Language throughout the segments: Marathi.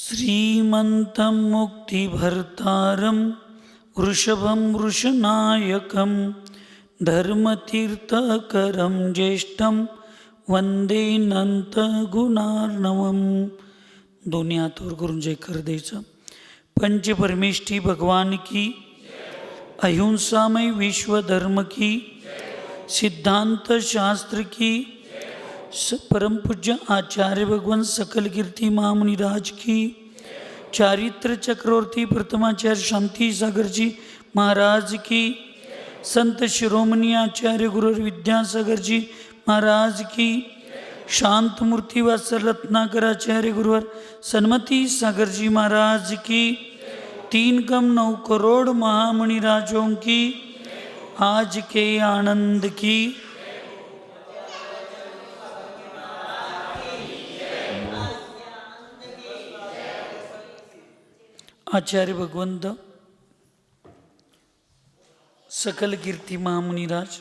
श्रीमन्तं मुक्तिभर्तारं वृषभं वृषनायकं धर्मतीर्थकरं ज्येष्ठं वंदे अनंतगुणार्णवम्. दोन्ही हातावर करून जयकार द्यायचा. पंचपरमेष्ठी भगवान की, अहिंसामय विश्व धर्म की, सिद्धांत शास्त्र की, परम पूज्य आचार्य भगवान सकल कीर्ति महामुनिराज की, चारित्र चक्रवर्ती प्रथमाचार्य शांति सागर जी महाराज की, संत शिरोमणि आचार्य गुरु विद्यासागर जी महाराज की, शांत मूर्ति वात्सल रत्नाकर आचार्य गुरुवर सन्मति सागर जी महाराज की, 3 कम 9 करोड़ महामुनिराजों की आज के आनंद की. आचार्य भगवंत सकल कीर्ती महामुनिराज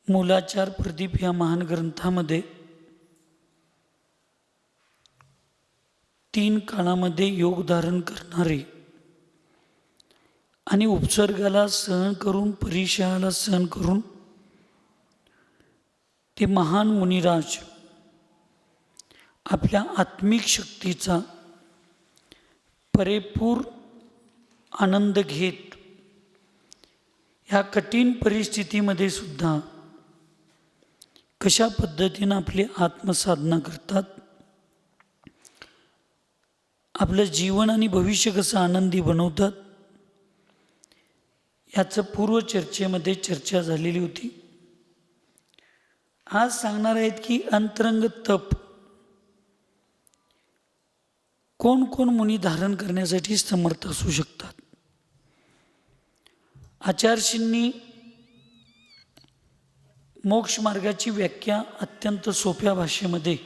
मूलाचार प्रदीप या महान ग्रंथामध्ये 3 काळामध्ये योग धारण करणारे आणि उपसर्गाला सहन करून परिचयाला सहन करून ते महान मुनिराज आपल्या आत्मिक शक्तीचा पुरेपूर आनंद घेत ह्या कठीण परिस्थितीमध्ये सुद्धा कशा पद्धतीनं आपली आत्मसाधना करतात, आपलं जीवन आणि भविष्य कसं आनंदी बनवतात, याचं पूर्व चर्चेमध्ये चर्चा झालेली होती. आज सांगणार आहेत की अंतरंग तप कोण कोण मुनी धारण करण्यासाठी समर्थ असू शकतात. आचार्यश्रींनी मोक्ष मार्गाची व्याख्या अत्यंत सोप्या भाषेमध्ये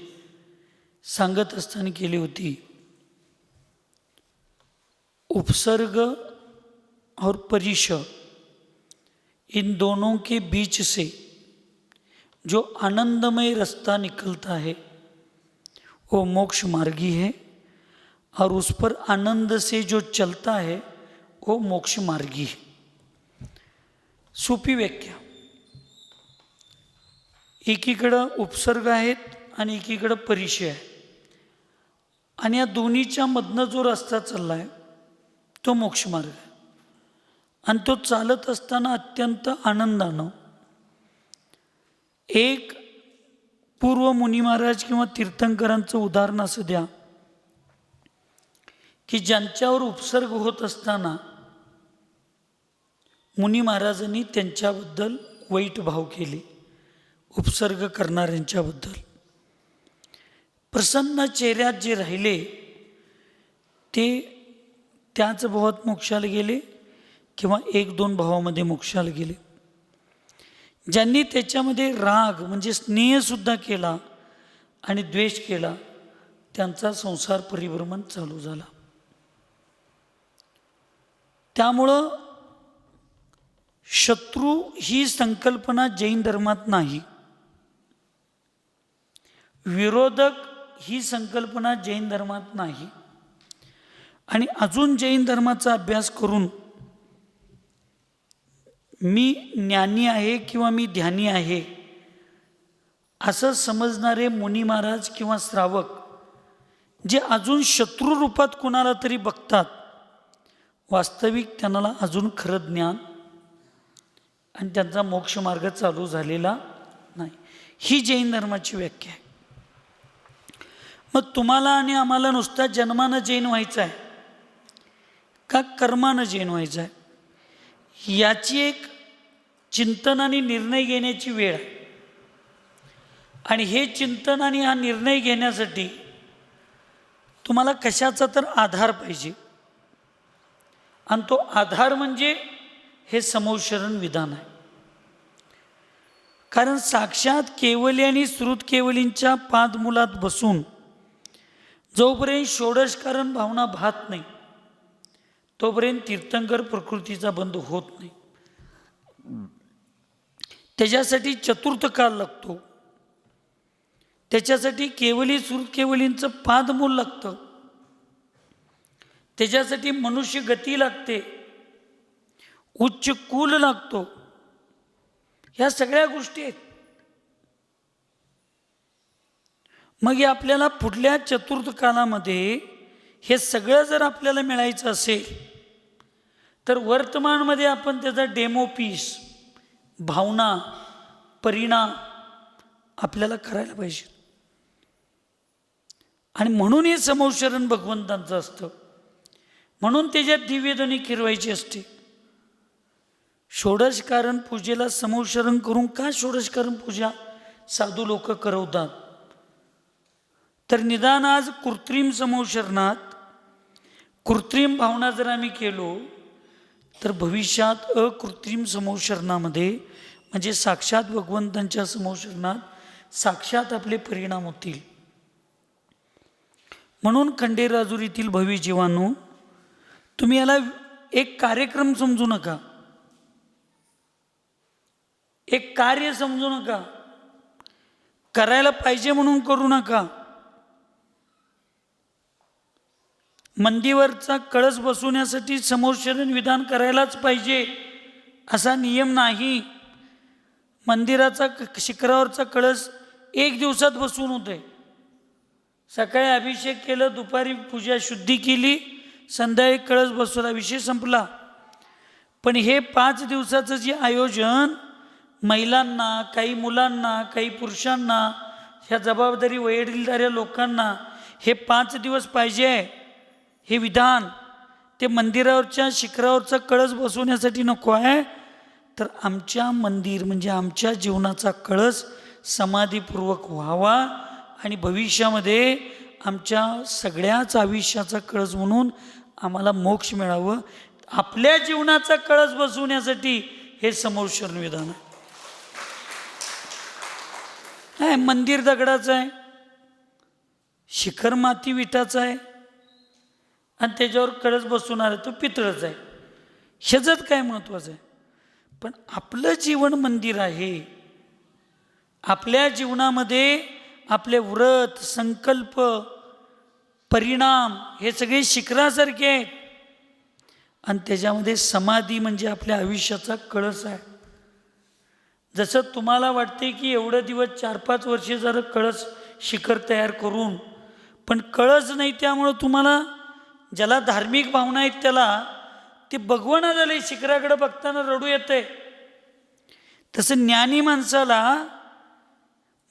सांगत असताना केली होती. उपसर्ग और परिचय इन दोनों के बीच से जो आनंदमय रास्ता निकलता है वो मोक्ष मार्गी है, और उस पर आनंद से जो चलता है वो मोक्ष मार्गी है. सोपी व्याख्या. एकीकडं उपसर्ग आहेत आणि एकीकडं परिचय आहे, आणि या दोन्हीच्या मधनं जो रस्ता चालला आहे तो मोक्ष मार्ग आहे. आणि तो चालत असताना अत्यंत आनंदानं एक पूर्व मुनी महाराज किंवा तीर्थंकरांचं उदाहरण असं द्या की ज्यांच्यावर उपसर्ग होत असताना मुनी महाराजांनी त्यांच्याबद्दल वाईट भाव केले. उपसर्ग करणाऱ्यांच्याबद्दल प्रसन्न चेहऱ्यात जे राहिले ते त्याच भावात मोक्षाला गेले किंवा 1-2 भावामध्ये मोक्षाला गेले. ज्यांनी त्याच्यामध्ये राग म्हणजे स्नेहसुद्धा केला आणि द्वेष केला त्यांचा संसार परिभ्रमण चालू झाला. त्यामुळं शत्रू ही संकल्पना जैन धर्मात नाही, विरोधक ही संकल्पना जैन धर्मात नाही. आणि अजून जैन धर्माचा अभ्यास करून मी ज्ञानी आहे किंवा मी ध्यानी आहे असं समजणारे मुनी महाराज किंवा श्रावक जे अजून शत्रू रूपात कुणाला तरी बघतात, वास्तविक त्यांना अजून खरं ज्ञान आणि त्यांचा मोक्ष मार्ग चालू झालेला नाही. ही जैन धर्माची व्याख्या आहे. मग तुम्हाला आणि आम्हाला नुसता जन्मानं जैन व्हायचं आहे का कर्मानं जैन व्हायचं आहे, याची एक चिंतन आणि निर्णय घेण्याची वेळ आहे. आणि हे चिंतन आणि हा निर्णय घेण्यासाठी तुम्हाला कशाचा तर आधार पाहिजे, आणि तो आधार म्हणजे हे समौशरण विधान आहे. कारण साक्षात केवली आणि श्रुत केवलींच्या पादमुलात बसून जोपर्यंत षोडशकारण भावना भात नाही तोपर्यंत तीर्थंकर प्रकृतीचा बंध होत नाही. त्याच्यासाठी चतुर्थ काल लागतो. त्याच्यासाठी केवली सुर केवलींचं पादमूल लागतं, त्याच्यासाठी मनुष्य गती लागते, उच्च कुल लागतो, ह्या सगळ्या गोष्टी आहेत. मग हे आपल्याला पुढल्या चतुर्थ कालामध्ये हे सगळं जर आपल्याला मिळायचं असेल तर वर्तमानमध्ये आपण त्याचा डेमो पीस, भावना, परिणाम आपल्याला करायला पाहिजे. आणि म्हणून हे समौशरण भगवंतांचं असतं, म्हणून त्याच्यात दिव्यध्वनी फिरवायची असते. षोडशकारण पूजेला समौशरण करून का षोडशकारण पूजा साधू लोक करवतात? तर निदान आज कृत्रिम समौशरणात कृत्रिम भावना जर आम्ही केलो तर भविष्यात अकृत्रिम समौशरणामध्ये म्हणजे साक्षात भगवंतांच्या समौशरणात साक्षात आपले परिणाम होतील. म्हणून खंडेराजुरीतील भवी जीवांनो, तुम्ही याला एक कार्यक्रम समजू नका, एक कार्य समजू नका, करायला पाहिजे म्हणून करू नका. मंदिरावरचा कळस बसवण्यासाठी समौशरण विधान करायलाच पाहिजे असा नियम नाही. मंदिराचा शिखरावरचा कळस एक दिवसात बसवून होते. सकाळी अभिषेक केलं, दुपारी पूजा शुद्धी केली, संध्याकाळी कळस बसवला, विषय संपला. पण हे 5 दिवसाचं जे आयोजन महिलांना, काही मुलांना, काही पुरुषांना, ह्या जबाबदारी वडीलधाऱ्या लोकांना हे 5 दिवस पाहिजे आहे. हे विधान ते मंदिरावरच्या शिखरावरचा कळस बसवण्यासाठी नको आहे, तर आमच्या मंदिर म्हणजे आमच्या जीवनाचा कळस समाधीपूर्वक व्हावा आणि भविष्यामध्ये आमच्या सगळ्याच आयुष्याचा कळस म्हणून आम्हाला मोक्ष मिळावं. आपल्या जीवनाचा कळस बसवण्यासाठी हे समौशरण विधान आहे. मंदिर दगडाचं आहे, शिखर माती विटाचं आहे आणि त्याच्यावर कळस बसवणार आहे तो पितळच आहे. ह्याच्यात काय महत्त्वाचं आहे? पण आपलं जीवन मंदिर आहे. आपल्या जीवनामध्ये आपले व्रत, संकल्प, परिणाम हे सगळे शिखरासारखे आहेत आणि त्याच्यामध्ये समाधी म्हणजे आपल्या आयुष्याचा कळस आहे. जसं तुम्हाला वाटते की एवढं दिवस 4-5 वर्षे जर कळस शिखर तयार करून, पण कळस नाही, त्यामुळं तुम्हाला ज्याला धार्मिक भावना आहेत त्याला ते बघवणं झाले, शिखराकडे बघताना रडू येते. तसं ज्ञानी माणसाला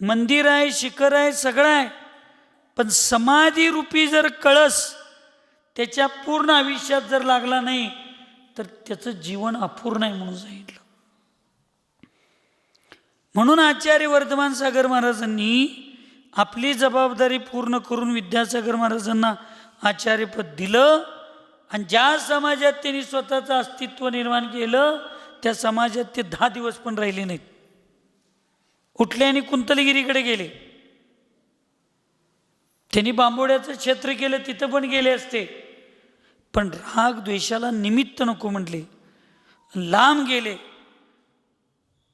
मंदिर आहे, शिखर आहे, सगळं आहे, पण समाधी रूपी जर कळस त्याच्या पूर्ण आयुष्यात जर लागला नाही तर त्याचं जीवन अपूर्ण आहे म्हणून सांगितलं. म्हणून आचार्य वर्धमान सागर महाराजांनी आपली जबाबदारी पूर्ण करून विद्यासागर महाराजांना आचार्यपद दिलं आणि ज्या समाजात त्यांनी स्वतःचं अस्तित्व निर्माण केलं त्या समाजात ते 10 दिवस पण राहिले नाहीत. उठले आणि कुंतलगिरीकडे गेले. त्यांनी बांबोड्याचं क्षेत्र केलं, तिथं पण गेले असते, पण राग द्वेषाला निमित्त नको म्हटले, लांब गेले.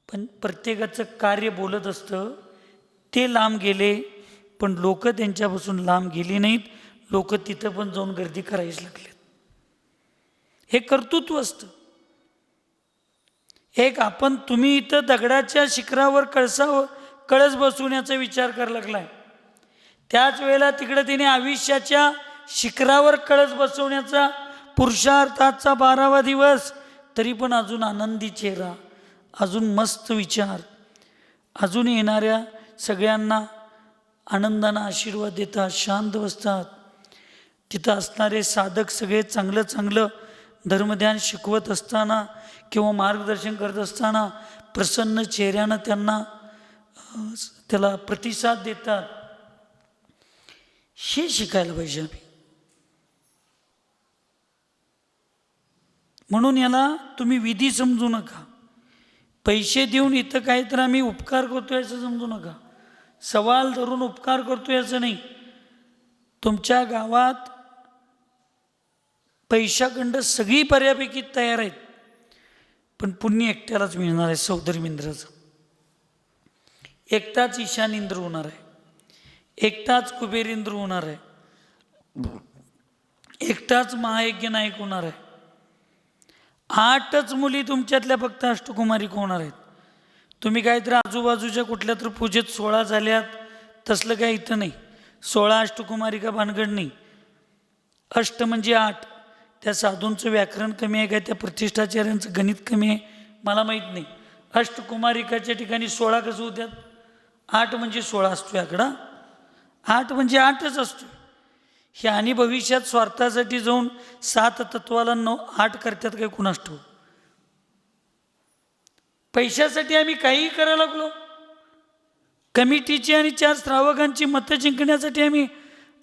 पण प्रत्येकाचं कार्य बोलत असतं, ते लांब गेले, पण लोक त्यांच्यापासून लांब गेली नाहीत. लोक तिथं पण जाऊन गर्दी करायला लागले. हे कर्तृत्व असतं. एक आपण तुम्ही इथं दगडाच्या शिखरावर कळस बसवण्याचा विचार करायला लागलाय, त्याच वेळेला तिकडे तिने आयुष्याच्या शिखरावर कळस बसवण्याचा पुरुषार्थाचा 12वा दिवस, तरी पण अजून आनंदी चेहरा, अजून मस्त विचार, अजून येणाऱ्या सगळ्यांना आनंदानं आशीर्वाद देतात, शांत बसतात. तिथं असणारे साधक सगळे चांगलं चांगलं धर्मध्यान शिकवत असताना किंवा मार्गदर्शन करत असताना प्रसन्न चेहऱ्यानं त्याला प्रतिसाद देतात. हे शिकायला पाहिजे आम्ही. म्हणून याला तुम्ही विधी समजू नका. पैसे देऊन इथं काय तर आम्ही उपकार करतोय असं समजू नका. सवाल धरून उपकार करतोय असं नाही. तुमच्या गावात पैशाखंड सगळी बऱ्यापैकी तयार आहेत, पण पुण्य एकट्यालाच मिळणार आहे. सौदरी इंद्राचं एकटाच ईशान इंद्र होणार आहे. एकटाच कुबेरेंद्र होणार आहे, एकटाच महायज्ञ नायक होणार आहे. 8च मुली तुमच्यातल्या फक्त अष्टकुमारिक होणार आहेत. तुम्ही काहीतरी आजूबाजूच्या कुठल्या तर पूजेत 16 झाल्यात तसलं काय इथं नाही. 16 अष्टकुमारिका भानगड नाही. अष्ट म्हणजे 8. त्या साधूंचं व्याकरण कमी आहे काय, त्या प्रतिष्ठाचार्यांचं गणित कमी आहे, मला माहीत नाही. अष्टकुमारिकाच्या ठिकाणी 16 कसं होत्यात? 8 म्हणजे 16 असतो आकडा. 8 म्हणजे 8च असतो. हे आणि भविष्यात स्वार्थासाठी जाऊन 7 तत्वाला 8 करतात काय कुणास ठाऊक. पैशासाठी आम्ही काहीही करायला लागलो. कमिटीची आणि 4 श्रावकांची मतं जिंकण्यासाठी आम्ही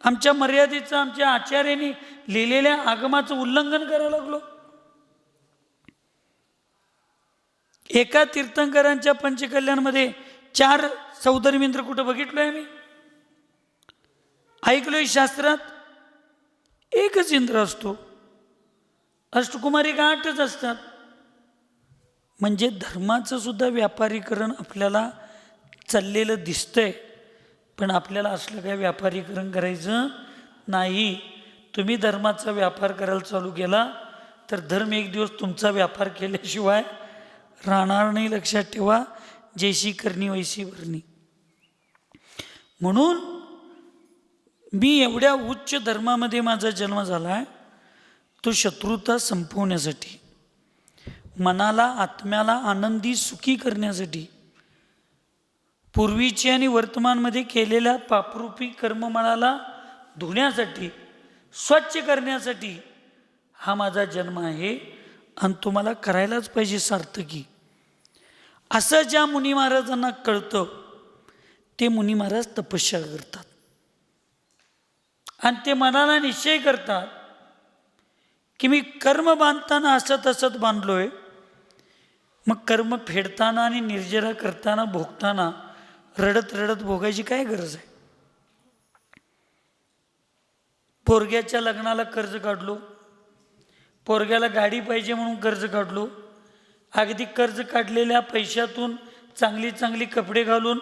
आमच्या मर्यादेचं, आमच्या आचार्यांनी लिहिलेल्या आगमाचं उल्लंघन करायला लागलो. एका तीर्थंकरांच्या पंचकल्याणमध्ये 4 सौधर्मेंद्र कुठं बघितलोय आम्ही? ऐकलोय शास्त्रात? एकच इंद्र असतो. अष्टकुमारिका 8च असतात. म्हणजे धर्माचं सुद्धा व्यापारीकरण आपल्याला चाललेलं दिसतंय. पण आपल्याला असलं काय व्यापारीकरण करायचं नाही. तुम्ही धर्माचा व्यापार करायला चालू केला तर धर्म एक दिवस तुमचा व्यापार केल्याशिवाय राहणार नाही. लक्षात ठेवा, जैशी करणी वैशी भरणी. म्हणून मी एवढ्या उच्च धर्मामध्ये माझा जन्म झाला आहे, तो शत्रुता संपवण्यासाठी, मनाला आत्म्याला आनंदी सुखी करण्यासाठी, पूर्वीचे आणि वर्तमानमध्ये केलेल्या पापरूपी कर्ममळाला धुण्यासाठी, स्वच्छ करण्यासाठी हा माझा जन्म आहे. आणि तुम्हाला करायलाच पाहिजे सार्थकी. असं ज्या मुनी महाराजांना कळतं ते मुनी महाराज तपस्या करतात आणि ते मनाला निश्चय करतात की मी कर्म बांधताना असं तसंच बांधलोय, मग कर्म फेडताना आणि निर्जरा करताना भोगताना रडत रडत भोगायची काय गरज आहे? पोरग्याच्या लग्नाला कर्ज काढलो, पोरग्याला गाडी पाहिजे म्हणून कर्ज काढलो, अगदी कर्ज काढलेल्या पैशातून चांगली चांगली कपडे घालून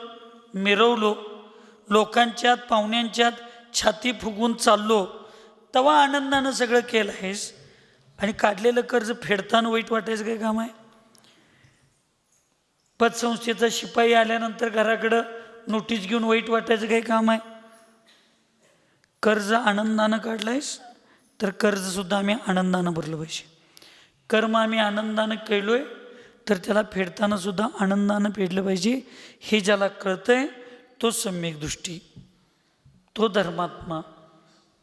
मिरवलो, लोकांच्यात पाहुण्यांच्यात छाती फुगवून चाललो, तेव्हा आनंदानं सगळं केलं आहेस. आणि काढलेलं कर्ज फेडताना वाईट वाटायचं काय काम आहे? पतसंस्थेचा शिपाई आल्यानंतर घराकडं नोटीस घेऊन वाईट वाटायचं काय काम आहे? कर्ज आनंदानं काढलायस तर कर्जसुद्धा आम्ही आनंदानं भरलं पाहिजे. कर्म आम्ही आनंदानं केलोय तर त्याला फेडताना सुद्धा आनंदानं फेडलं पाहिजे. हे ज्याला कळतंय तो सम्यक दृष्टी, तो धर्मात्मा,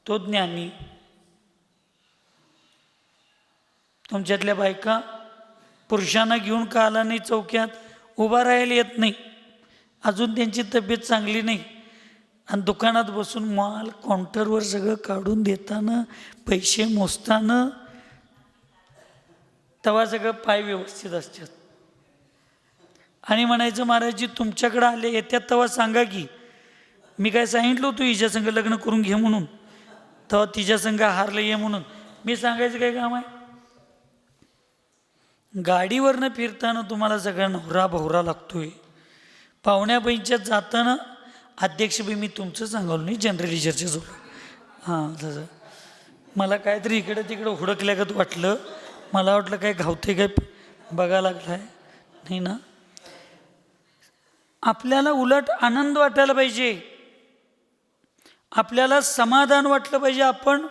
तो ज्ञानी. तुमच्यातल्या बायका पुरुषांना घेऊन का आला नाही चौक्यात, उभा राहायला येत नाही, अजून त्यांची तब्येत चांगली नाही, आणि दुकानात बसून माल काउंटरवर सगळं काढून देताना, पैसे मोजताना, तेव्हा सगळं पाय व्यवस्थित असतात. आणि म्हणायचं महाराजजी तुमच्याकडं आले येत्यात तेव्हा सांगा की, मी काय सांगितलं तू हिच्या संग लग्न करून घे म्हणून, तेव्हा तिच्या संग हारलं ये म्हणून मी सांगायचं काय काम आहे? गाडीवरनं फिरताना तुम्हाला सगळा नवरा भवरा लागतोय, पाहुण्या बहिणीच्यात जाताना अध्यक्ष बी मी तुमचं सांगाल नाही, जनरली चर्चा जोड. हां, तसं मला काहीतरी इकडं तिकडं हुडकल्यागत वाटलं, मला वाटलं काय घावते काय बघा लागलाय नाही ना. आपल्याला उलट आनंद वाटायला पाहिजे, आपल्याला समाधान वाटलं पाहिजे, आपण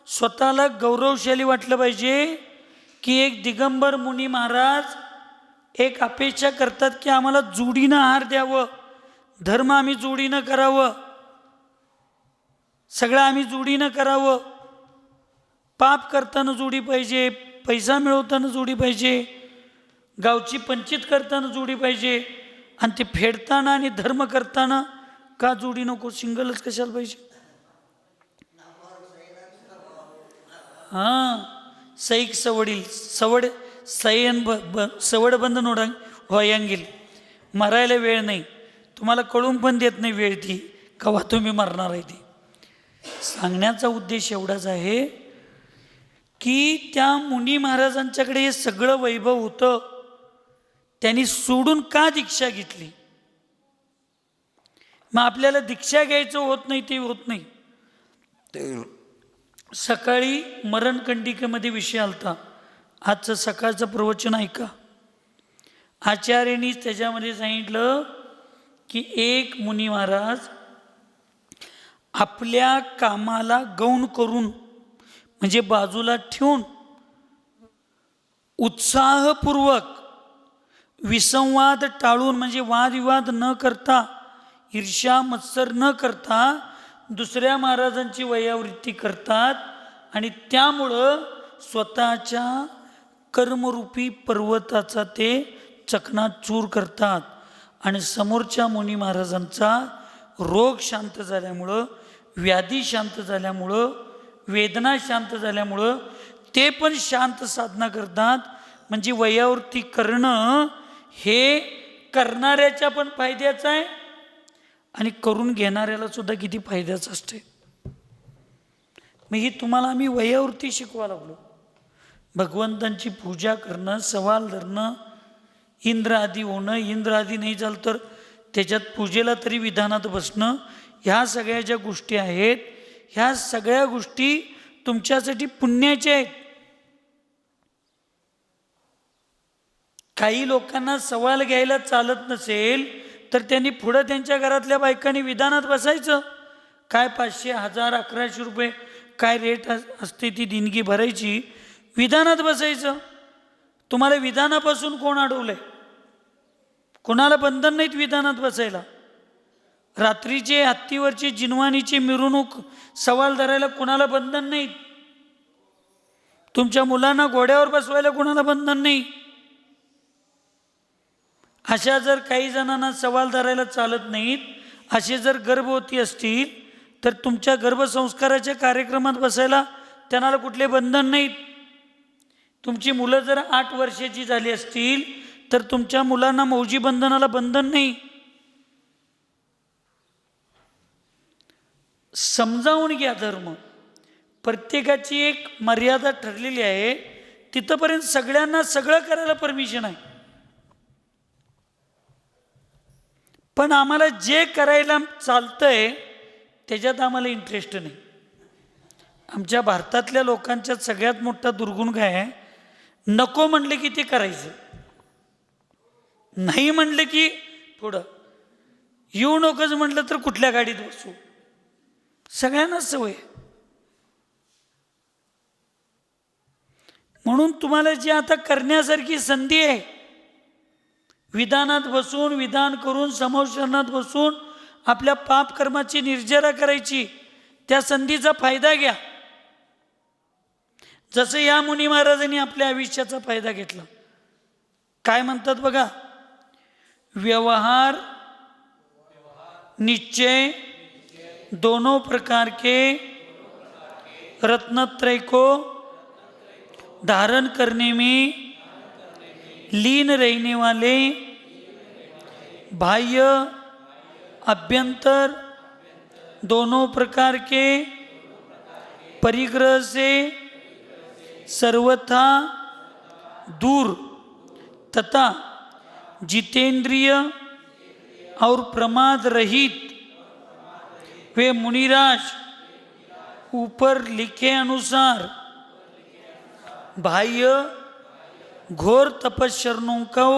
स्वतःला गौरवशाली वाटलं पाहिजे की एक दिगंबर मुनी महाराज एक अपेक्षा करतात की आम्हाला जोडीनं आहार द्यावं, धर्म आम्ही जोडीनं करावं, सगळं आम्ही जोडीनं करावं, पाप करताना जोडी पाहिजे, पैसा मिळवताना जोडी पाहिजे, गावची पंचित करताना जोडी पाहिजे, आणि ते फेडताना आणि धर्म करताना का जोडी नको, सिंगलच कशाला पाहिजे? हां, सैक सवडील सवड सयन सवड बंद नोडा होयांगील. मरायला वेळ नाही, तुम्हाला कळून पण देत नाही वेळ ती कवा तुम्ही मरणार आहे ती. सांगण्याचा उद्देश एवढाच आहे की त्या मुनी महाराजांच्याकडे हे सगळं वैभव होतं, त्यांनी सोडून का दीक्षा घेतली? मग आपल्याला दीक्षा घ्यायचं होत नाही, ते होत नाही. सकाळी मरणकंडिकेमध्ये विषय आलता, आजचं सकाळचं प्रवचन ऐका. आचार्यांनी त्याच्यामध्ये सांगितलं की एक मुनी महाराज आपल्या कामाला गौण करून म्हणजे बाजूला ठेवून उत्साहपूर्वक विसंवाद टाळून म्हणजे वादविवाद न करता, ईर्ष्या मत्सर न करता दुसऱ्या महाराजांची वयावृत्ती करतात आणि त्यामुळं स्वतःच्या कर्मरूपी पर्वताचा ते चकनाचूर करतात. आणि समोरच्या मुनी महाराजांचा रोग शांत झाल्यामुळं, व्याधी शांत झाल्यामुळं, वेदना शांत झाल्यामुळं ते पण शांत साधना करतात. म्हणजे वयावृत्ती करणं हे करणाऱ्याच्या पण फायद्याचं आहे आणि करून घेणाऱ्याला सुद्धा किती फायद्याचं असते. मग ही तुम्हाला आम्ही वयावृत्ती शिकवा लागलो. भगवंतांची पूजा करणं, सवाल धरणं, इंद्र आदी होणं, इंद्र आदी नाही झालं तर त्याच्यात पूजेला तरी विधानात बसणं, ह्या सगळ्या ज्या गोष्टी आहेत, ह्या सगळ्या गोष्टी तुमच्यासाठी पुण्याच्या आहेत. काही लोकांना सवाल घ्यायला चालत नसेल तर त्यांनी पुढं त्यांच्या घरातल्या बायकांनी विधानात बसायचं. काय 500, 1000, 1100 रुपये काय रेट असते ती देणगी भरायची, विधानात बसायचं. तुम्हाला विधानापासून कोण अडवलंय? कोणाला बंधन नाहीत विधानात बसायला. रात्रीचे हत्तीवरची जिनवानीची मिरवणूक सवाल धरायला कोणाला बंधन नाहीत. तुमच्या मुलांना घोड्यावर बसवायला कोणाला बंधन नाही. अशा जर काही जणांना सवाल धरायला चालत नाहीत, असे जर गर्भवती असतील तर तुमच्या गर्भसंस्काराच्या कार्यक्रमात बसायला त्यांना कुठले बंधन नाहीत. तुमची मुलं जर 8 वर्षाची झाली असतील तर तुमच्या मुलांना मौजी बंधनाला बंधन नाही. समजावून घ्या धर्म. प्रत्येकाची एक मर्यादा ठरलेली आहे, तिथपर्यंत सगळ्यांना सगळं करायला परमिशन आहे. पण आम्हाला जे करायला चालतंय त्याच्यात आम्हाला इंटरेस्ट नाही. आमच्या भारतातल्या लोकांच्यात सगळ्यात मोठा दुर्गुण काय आहे? नको म्हणले की ते करायचं, नाही म्हणलं की पुढं येऊ नकोच म्हटलं तर कुठल्या गाडीत बसू. सगळ्यांनाच सवय. म्हणून तुम्हाला जी आता करण्यासारखी संधी आहे, विधानात बसून, विधान करून, समोशरणात बसून आपल्या पापकर्माची निर्जरा करायची, त्या संधीचा फायदा घ्या. जसं या मुनी महाराजांनी आपल्या आयुष्याचा फायदा घेतला. काय म्हणतात बघा, व्यवहार निश्चय दोनों प्रकार के रत्नत्रय को धारण करने में लीन रहने वाले बाह्य अभ्यंतर दोनों प्रकार के परिग्रह से सर्वथा दूर तथा जितेंद्रिय और प्रमाद रहित वे मुनिराज ऊपर लिखे अनुसार बाह्य घोर तपस्या को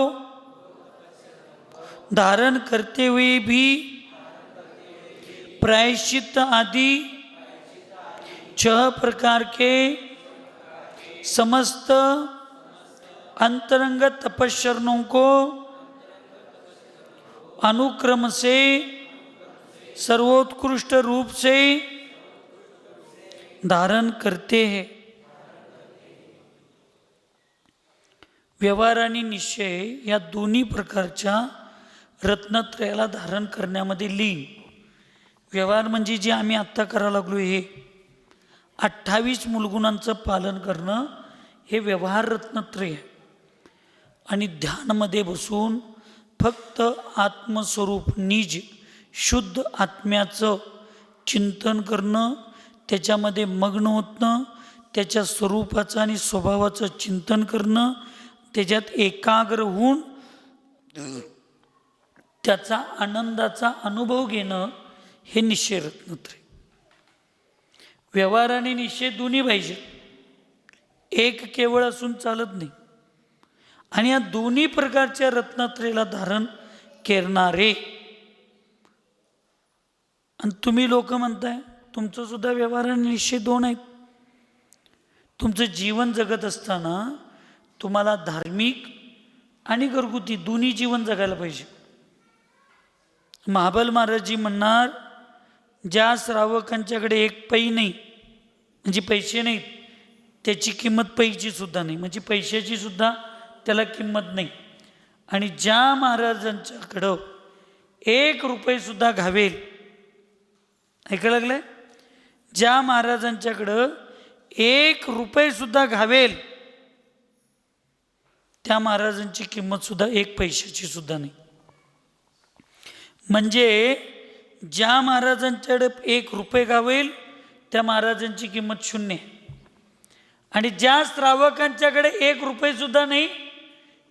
धारण करते हुए भी प्रायश्चित आदि 6 प्रकार के समस्त अंतरंग तपस्याओं को अनुक्रम से सर्वोत्कृष्ट रूप से धारण करते हैं. व्यवहार आणि निश्चय या दोन्ही प्रकारच्या रत्नत्रयाला धारण करण्यामध्ये लीन. व्यवहार म्हणजे जे आम्ही आत्ता करायला लागलो, हे 28 मूलगुणांचं पालन करणं, हे व्यवहार रत्नत्रय आहे. आणि ध्यानमध्ये बसून फक्त आत्मस्वरूप निज शुद्ध आत्म्याचं चिंतन करणं, त्याच्यामध्ये मग्न होणं, त्याच्या स्वरूपाचं आणि स्वभावाचं चिंतन करणं, त्याच्यात एकाग्र होऊन त्याचा आनंदाचा अनुभव घेणं हे निश्चय रत्नत्रय. व्यवहार आणि निश्चय दोन्ही पाहिजे, एक केवळ असून चालत नाही. आणि या दोन्ही प्रकारच्या रत्नत्रयाला धारण करणारे, आणि तुम्ही लोक म्हणताय तुमचं सुद्धा व्यवहार आणि निश्चय दोन आहेत. तुमचं जीवन जगत असताना तुम्हाला धार्मिक आणि घरगुती दोन्ही जीवन जगायला पाहिजे. महाबल महाराजजी म्हणणार, ज्या श्रावकांच्याकडे एक पै नाही, म्हणजे पैसे नाहीत, त्याची किंमत पैची सुद्धा नाही, म्हणजे पैशाची सुद्धा त्याला किंमत नाही. आणि ज्या महाराजांच्याकडं 1 रुपये सुद्धा घावेल, ऐकायला लागलंय, ज्या महाराजांच्याकडं 1 रुपये सुद्धा घावेल, त्या महाराजांची किंमत सुद्धा 1 पैशाची सुद्धा नाही. म्हणजे ज्या महाराजांच्याकडे 1 रुपये घावेल त्या महाराजांची किंमत 0 आहे. आणि ज्या श्रावकांच्याकडे 1 रुपये सुद्धा नाही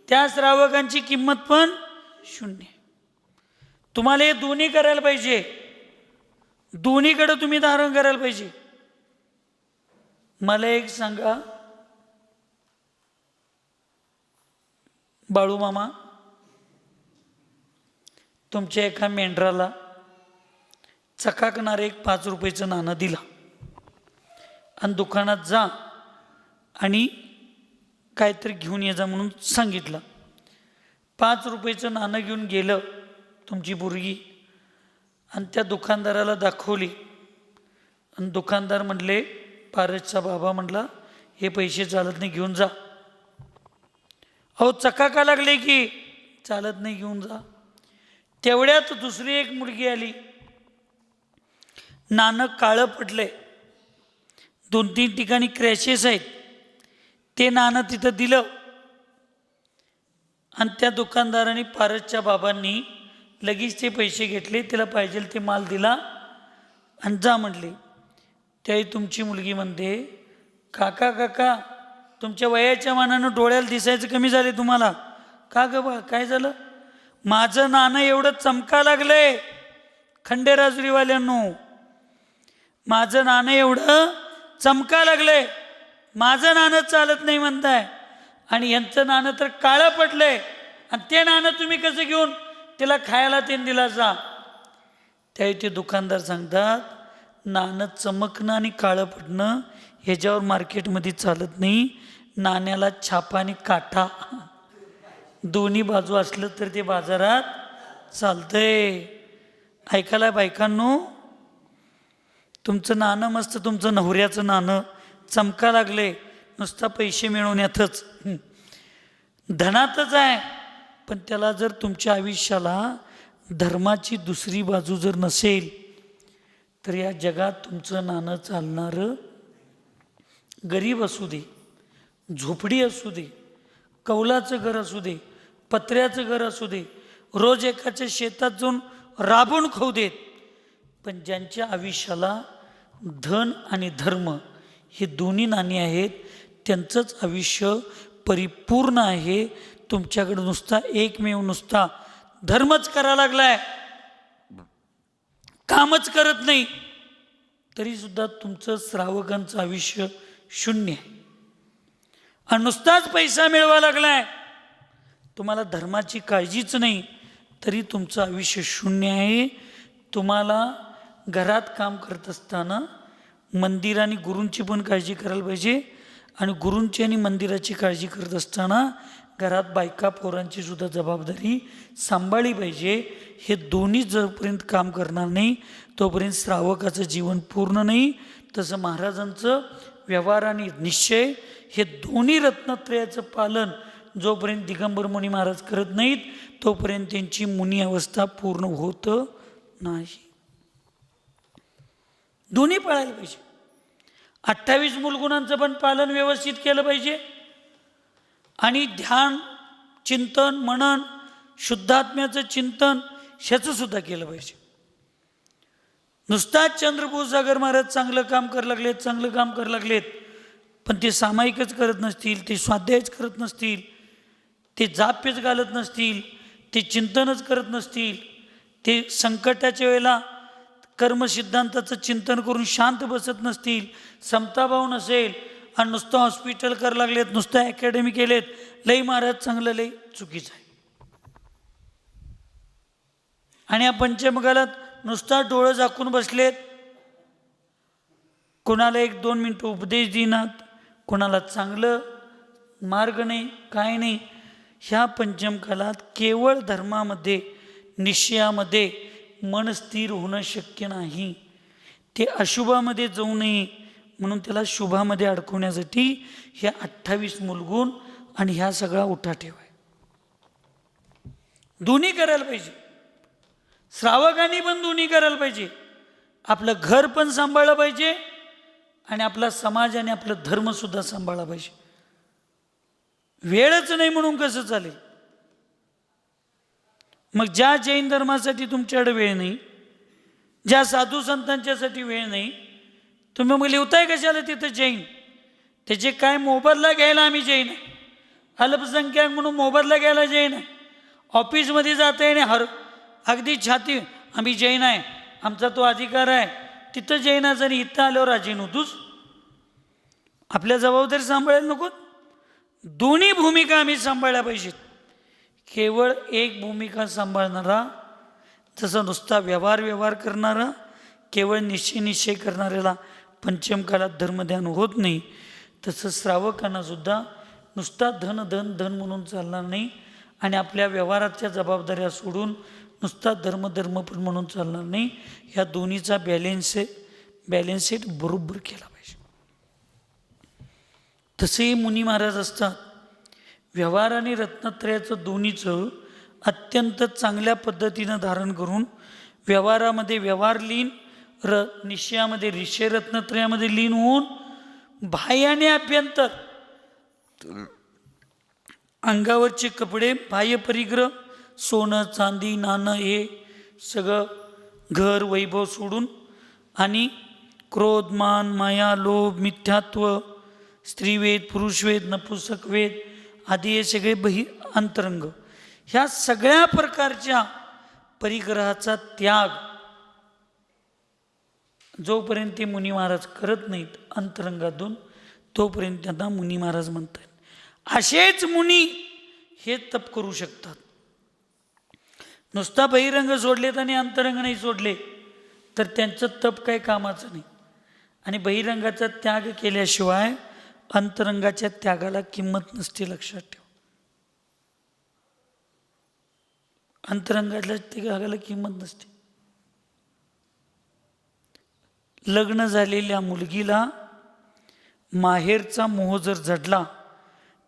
त्या श्रावकांची किंमत पण 0 आहे. तुम्हाला हे दोन्ही करायला पाहिजे, दोन्हीकडे तुम्ही धारण करायला पाहिजे. मला एक सांगा, बाळू मामा, तुमच्या एका मेंढराला चकाकणारे 1 5 रुपयाचं नाणं दिला आणि दुकानात जा आणि काहीतरी घेऊन ये जा म्हणून सांगितलं. 5 रुपयाचं नाणं घेऊन गेलं तुमची पोरगी आणि त्या दुकानदाराला दाखवली. आणि दुकानदार म्हटले, पारसचा बाबा म्हटला, हे पैसे चालत नाही, घेऊन जा. अहो चकाका लागले की चालत नाही, घेऊन जा. तेवढ्यात दुसरी एक मुलगी आली, नाणं काळं पडलंय, 2-3 ठिकाणी क्रॅशेस आहेत, ते नाणं तिथं दिलं. आणि त्या दुकानदाराने, पारसच्या बाबांनी लगेच ते पैसे घेतले, त्याला पाहिजे ते माल दिला आणि जा म्हटले. त्याही तुमची मुलगी म्हणते, काका काका, तुमच्या वयाच्या मानानं डोळ्याला दिसायचं कमी झाले तुम्हाला. का ग बा, काय झालं? माझं नाणं एवढं चमका लागलंय खंडेराजुरीवाल्यांनो, माझं नाणं एवढं चमका लागलंय, माझं नाणं चालत नाही म्हणताय आणि यांचं नाणं तर काळं पडलंय. आणि ते नाणं तुम्ही कसं घेऊन त्याला खायला ते दिला जा? त्यावेळी ते दुकानदार सांगतात, नाणं चमकणं आणि काळं पडणं ह्याच्यावर मार्केटमध्ये चालत नाही, नाण्याला छापा आणि काटा दोन्ही बाजू असलं तर ते बाजारात चालतंय. ऐकायला बायकांनो, तुमचं नाणं मस्त, तुमचं नवऱ्याचं नाणं चमका लागले, नुसता पैसे मिळवण्यातच, धनातच आहे, पण त्याला जर तुमच्या आयुष्याला धर्माची दुसरी बाजू जर नसेल तर या जगात तुमचं नाणं चालणारं. गरीब असू दे, झोपडी असू दे, कौलाचं घर असू दे, पत्र्याचं घर असू दे, रोज एकाच्या शेतात जाऊन राबून खाऊ देत, पण ज्यांच्या आयुष्याला धन आणि धर्म हे दोन्ही नाणी आहेत, त्यांचंच आयुष्य परिपूर्ण आहे. तुमच्याकडे नुसता एकमेव नुसता धर्मच करा लागलाय, कामच करत नाही, तरी सुद्धा तुमचं श्रावकांचं आयुष्य 0 आहे. आणि नुसताच पैसा मिळवा लागलाय, तुम्हाला धर्माची काळजीच नाही, तरी तुमचं आयुष्य 0 आहे. तुम्हाला घरात काम करत असताना मंदिर आणि गुरूंची पण काळजी करायला पाहिजे, आणि गुरूंची आणि मंदिराची काळजी करत असताना घरात बायका पोरांची सुद्धा जबाबदारी सांभाळली पाहिजे. हे दोन्ही जोपर्यंत काम करणार नाही तोपर्यंत श्रावकाचं जीवन पूर्ण नाही. तसं महाराजांचं व्यवहार आणि निश्चय हे दोन्ही रत्नत्रयाचं पालन जोपर्यंत दिगंबर मुनी महाराज करत नाहीत तोपर्यंत त्यांची मुनी अवस्था पूर्ण होत नाही. दोन्ही पाळायला पाहिजे. 28 मूलगुणांचं पण पालन व्यवस्थित केलं पाहिजे, आणि ध्यान, चिंतन, मनन, शुद्धात्म्याचं चिंतन ह्याचं सुद्धा केलं पाहिजे. नुसताच चंद्रपूरसागर महाराज चांगलं काम करायला लागलेत, चांगलं काम करायला लागलेत, पण ते सामायिकच करत नसतील, ते स्वाध्यायच करत नसतील, ते जाप्यच घालत नसतील, ते चिंतनच करत नसतील, ते संकटाच्या वेळेला कर्मसिद्धांताचं चिंतन करून शांत बसत नसतील, समताभाव नसेल आणि नुसतं हॉस्पिटल करायला लागलेत, नुसतं अकॅडमी केलेत, लई महाराज चांगलं, लई चुकीचं आहे. आणि या पंचमकालात नुसता डोळं झाकून बसलेत, कोणाला 1-2 मिनटं उपदेश देणार, कोणाला चांगलं मार्ग नाही, काय नाही. ह्या पंचमकालात केवळ धर्मामध्ये, निश्चयामध्ये मन स्थिर होणं शक्य नाही. ते अशुभामध्ये जाऊ नये म्हणून त्याला शुभामध्ये अडकवण्यासाठी ह्या 28 मूलगुण आणि ह्या सगळा उठाठेव आहे. दोन्ही करायला पाहिजे. श्रावकांनी पण दोन्ही करायला पाहिजे. आपलं घर पण सांभाळलं पाहिजे आणि आपला समाज आणि आपलं धर्मसुद्धा सांभाळला पाहिजे. वेळच नाही म्हणून कसं चालेल? मग ज्या जैन धर्मासाठी तुमच्याकडे वेळ नाही, ज्या साधू संतांच्यासाठी वेळ नाही, तुम्ही मग लिहताय कशाला तिथं जैन? त्याचे काय मोबदला घ्यायला आम्ही जैन आहे, अल्पसंख्याक म्हणून मोबदला घ्यायला जैन आहे. ऑफिसमध्ये जात आहे आणि अगदी छाती आम्ही जैन आहे, आमचा तो अधिकार आहे, तिथं जैनाचं आणि इथं आल्यावर अजैन होतोच. आपल्या जबाबदारी सांभाळायला नको? दोन्ही भूमिका आम्ही सांभाळल्या पाहिजेत. केवळ एक भूमिका सांभाळणारा, जसं नुसता व्यवहार करणारा, केवळ निश्चय करणाऱ्याला पंचमकालात धर्मध्यान होत नाही, तसं श्रावकांना सुद्धा नुसता धन म्हणून चालणार नाही आणि आपल्या व्यवहाराच्या जबाबदाऱ्या सोडून नुसता धर्म पण म्हणून चालणार नाही. ह्या दोन्हीचा बॅलेन्सेट बरोबर केला पाहिजे. तसेही मुनी महाराज असतात. व्यवहार आणि रत्नत्रयाचं दोन्हीचं अत्यंत चांगल्या पद्धतीनं धारण करून व्यवहारामध्ये व्यवहार लीन, निश्चयामध्ये निश्चय, रत्नत्रयामध्ये लीन होऊन बाह्य आणि अभ्यंतर, अंगावरचे कपडे, बाह्य परिग्रह, सोनं चांदी नाणं हे सगळं, घर वैभव सोडून आणि क्रोध मान माया लोभ मिथ्यात्व, स्त्रीवेद पुरुषवेद नपुंसकवेद आदी हे सगळे अंतरंग, ह्या सगळ्या प्रकारच्या परिग्रहाचा त्याग जोपर्यंत ते मुनी महाराज करत नाहीत अंतरंगातून, तोपर्यंत त्यांना मुनी महाराज म्हणतात. असेच मुनी हे तप करू शकतात. नुसता बहिरंग सोडलेत आणि अंतरंग नाही सोडले तर त्यांचं तप काही कामाचं नाही. आणि बहिरंगाचा त्याग केल्याशिवाय अंतरंगाच्या त्यागाला किंमत नसते, लक्षात ठेव. अंतरंगातल्या त्यागाला किंमत नसते. लग्न झालेल्या मुलगीला माहेरचा मोह जर जडला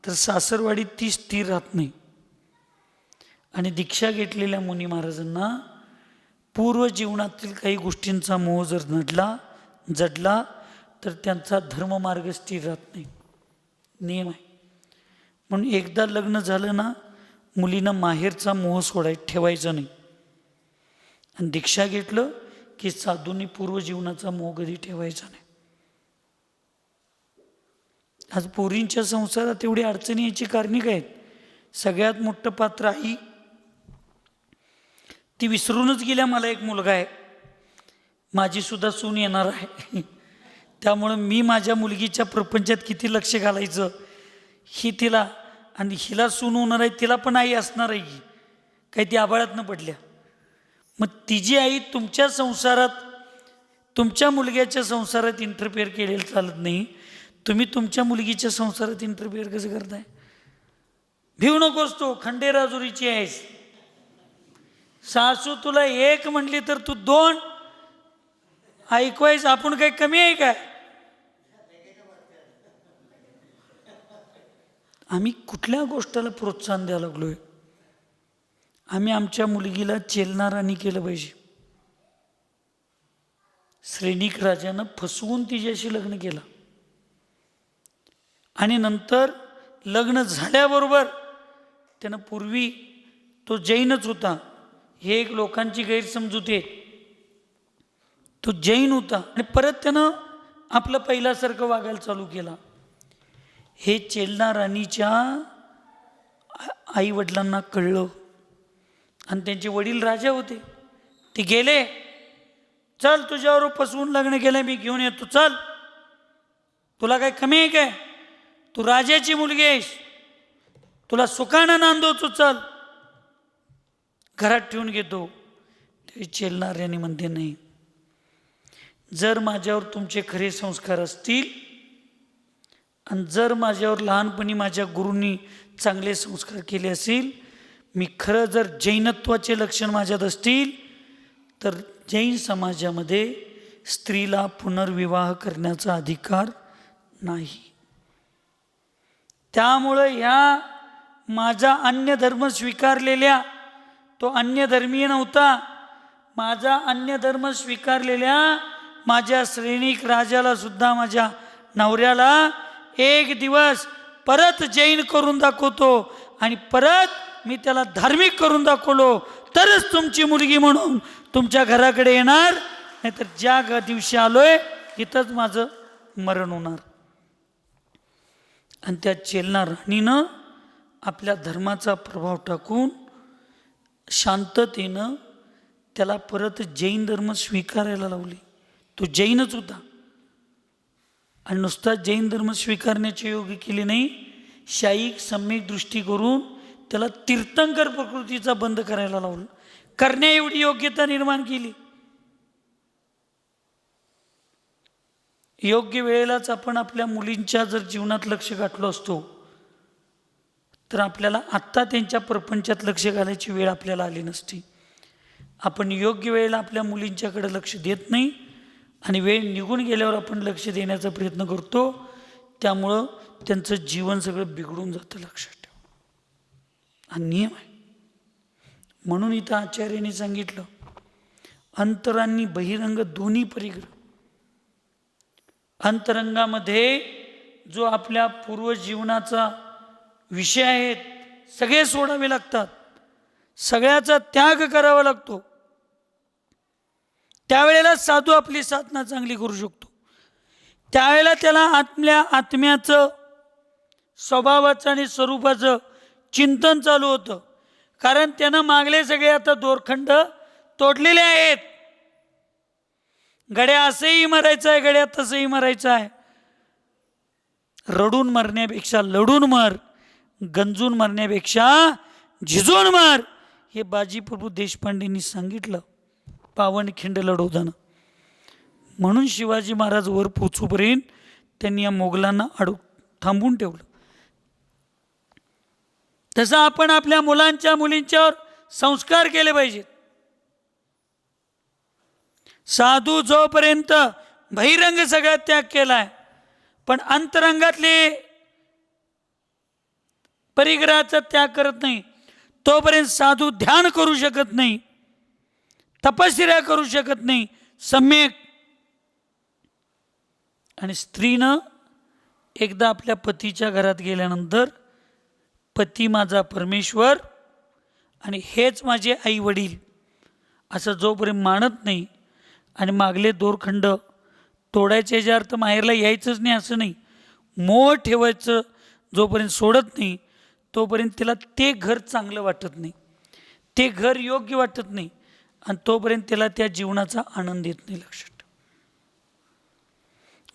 तर सासरवाडीत ती स्थिर राहत नाही. आणि दीक्षा घेतलेल्या मुनी महाराजांना पूर्व जीवनातील काही गोष्टींचा मोह जर जडला तर त्यांचा धर्ममार्ग स्थिर राहत नाही, नियम आहे. म्हणून एकदा लग्न झालं ना, मुलीनं माहेरचा मोह ठेवायचा नाही. आणि दीक्षा घेतलं की साधूंनी पूर्व जीवनाचा मोह कधी ठेवायचा नाही. आज पोरींच्या संसारात एवढी अडचणी याची कारणे काय आहेत? सगळ्यात मोठं पात्र आई, ती विसरूनच गेल्या मला एक मुलगा आहे, माझी सुद्धा सून येणार आहे, त्यामुळं मी माझ्या मुलगीच्या प्रपंचात किती लक्ष घालायचं ही तिला, आणि हिला सून होणार आहे, तिला पण आई असणार आहे की काही, ती आबाळातनं पडल्या. मग तिची आई तुमच्या संसारात, तुमच्या मुलग्याच्या संसारात इंटरफेअर केलेलं चालत नाही. तुम्ही तुमच्या मुलगीच्या संसारात इंटरफेअर कसं करताय? भिवू नकोस, तो खंडेराजुरीची आहेस. सासू तुला एक म्हटली तर तू 2 ऐकवायच. आपण काही कमी आहे काय? आम्ही कुठल्या गोष्टीला प्रोत्साहन द्यायला लागलोय? आम्ही आमच्या मुलगीला चेलनारानी केलं पाहिजे. श्रेणिक राजानं फसवून तिच्याशी लग्न केलं आणि नंतर लग्न झाल्याबरोबर त्यानं, पूर्वी तो जैनच होता, हे एक लोकांची गैरसमजूत आहे, तो जैन होता आणि परत त्यानं आपलं पहिल्यासारखं वागायला चालू केला. हे चेलना राणीच्या आईवडिलांना कळलं आणि त्यांचे वडील राजा होते. ते गेले, चल तुझ्यावर फसवून लग्न केलं, मी घेऊन येतो, चल, तुला काय कमी आहे काय, तू राजाची मुलगी आहेस, तुला सुखानं नांदवतो, चल घरात ठेवून घेतो. ते चेलणाऱ्याने म्हणते नाही, जर माझ्यावर तुमचे खरे संस्कार असतील आणि जर माझ्यावर लहानपणी माझ्या गुरूंनी चांगले संस्कार केले असतील, मी खरं जर जैनत्वाचे लक्षण माझ्यात असतील तर जैन समाजामध्ये स्त्रीला पुनर्विवाह करण्याचा अधिकार नाही. त्यामुळं ह्या माझा अन्य धर्म स्वीकारलेल्या, तो अन्य धर्मीय नव्हता, माझा अन्य धर्म स्वीकारलेल्या माझ्या सैनिक राजाला सुद्धा, माझ्या नवऱ्याला एक दिवस परत जैन करून दाखवतो आणि परत मी त्याला धार्मिक करून दाखवलो तरच तुमची मुलगी म्हणून तुमच्या घराकडे येणार, नाहीतर ज्या दिवशी आलोय इथंच माझं मरण होणार. आणि त्या चेलना राणीनं आपल्या धर्माचा प्रभाव टाकून शांततेनं त्याला परत जैन धर्म स्वीकारायला लावली. तो जैनच होता आणि नुसता जैन धर्म स्वीकारण्याचे योग्य केले नाही, शाईक सम्यक दृष्टी करून त्याला तीर्थंकर प्रकृतीचा बंद करायला लावलं, करण्या एवढी योग्यता निर्माण केली. योग्य वेळेलाच आपण आपल्या मुलींच्या जर जीवनात लक्ष घातलो असतो तर आपल्याला आत्ता त्यांच्या प्रपंचात लक्ष घालायची वेळ आपल्याला आली नसती. आपण योग्य वेळेला आपल्या मुलींच्याकडे लक्ष देत नाही आणि वेळ निघून गेल्यावर आपण लक्ष देण्याचा प्रयत्न करतो, त्यामुळं त्यांचं जीवन सगळं बिघडून जातं. लक्षात ठेवा, हा नियम आहे. म्हणून इथं आचार्यांनी सांगितलं, अंतरांनी बहिरंग दोन्ही परिग्रह. अंतरंगामध्ये जो आपल्या पूर्वजीवनाचा विषय आहेत सगळे सोडावे लागतात, सगळ्याचा त्याग करावा लागतो. त्यावेळेला साधू आपली साधना चांगली करू शकतो. त्यावेळेला त्याला आपल्या आत्म्याचं, स्वभावाचं आणि स्वरूपाचं चिंतन चालू होतं, कारण त्यानं मागले सगळे आता दोरखंड तोडलेले आहेत. गड्या असंही मरायचं आहे, गड्या तसंही मरायचं आहे. रडून मरण्यापेक्षा लढून मर, गंजून मरण्यापेक्षा झिजून मर, हे बाजीप्रभू देशपांडेंनी सांगितलं पावनखिंड लढवताना. म्हणून शिवाजी महाराज वर पोचूपर्यंत त्यांनी या मोगलांना थांबून ठेवलं. तसं आपण आपल्या मुलांच्या मुलींच्यावर संस्कार केले पाहिजेत. साधू जोपर्यंत बहिरंग सगळ्यात त्याग केलाय पण अंतरंगातले परिग्रहाचा त्याग करत नाही, तोपर्यंत साधू ध्यान करू शकत नाही, तपश्चर्या करू शकत नाही सम्यक. आणि स्त्रीनं एकदा आपल्या पतीच्या घरात गेल्यानंतर पती माझा परमेश्वर आणि हेच माझे आई वडील असं जोपर्यंत मानत नाही आणि मागले दोरखंड तोडायचे, याचा अर्थ माहेरला यायचंच नाही असं नाही, मोह ठेवायचं जोपर्यंत सोडत नाही तोपर्यंत तिला ते घर चांगलं वाटत नाही, ते घर योग्य वाटत नाही आणि तोपर्यंत त्याला त्या जीवनाचा आनंद येत नाही. लक्षात ठेवा.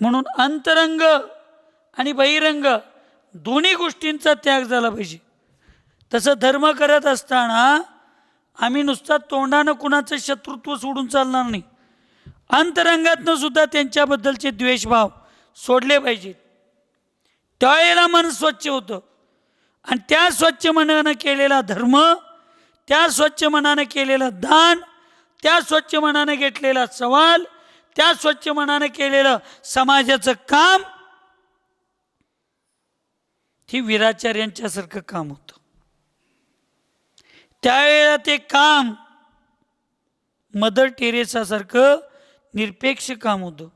म्हणून अंतरंग आणि बहिरंग दोन्ही गोष्टींचा त्याग झाला पाहिजे. तसं धर्म करत असताना आम्ही नुसता तोंडानं कुणाचं शत्रुत्व सोडून चालणार नाही, अंतरंगातनं सुद्धा त्यांच्याबद्दलचे द्वेषभाव सोडले पाहिजेत. त्यावेळेला मन स्वच्छ होतं आणि त्या स्वच्छ मनानं केलेला धर्म, त्या स्वच्छ मनानं केलेलं दान, त्या स्वच्छ मनानं घेतलेला सवाल, त्या स्वच्छ मनानं केलेलं समाजाचं काम, हे वीराचार्यांच्यासारखं काम होतं. त्यावेळेला ते काम मदर टेरेसासारखं निरपेक्ष काम होतं.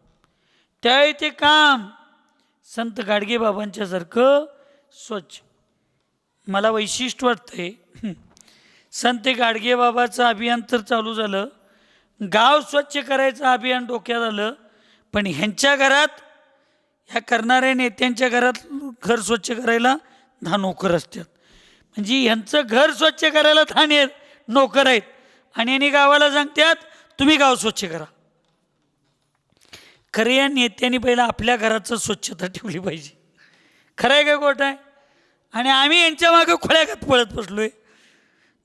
त्यावेळी ते काम संत गाडगेबाबांच्यासारखं स्वच्छ. मला वैशिष्ट्य वाटतंय, संत गाडगेबाबाचं अभियान तर चालू झालं, गाव स्वच्छ करायचं अभियान डोक्यात आलं, पण ह्यांच्या घरात, ह्या करणाऱ्या नेत्यांच्या घरात घर स्वच्छ करायला 10 नोकर असतात. म्हणजे ह्यांचं घर स्वच्छ करायला 10 नोकर आहेत आणि यांनी गावाला सांगतात तुम्ही गाव स्वच्छ करा. खरं या नेत्यांनी पहिला आपल्या घराचं स्वच्छता ठेवली पाहिजे. खरं आहे का खोटं आहे? आणि आम्ही यांच्या मागं खोळ्यागत पळत बसलोय.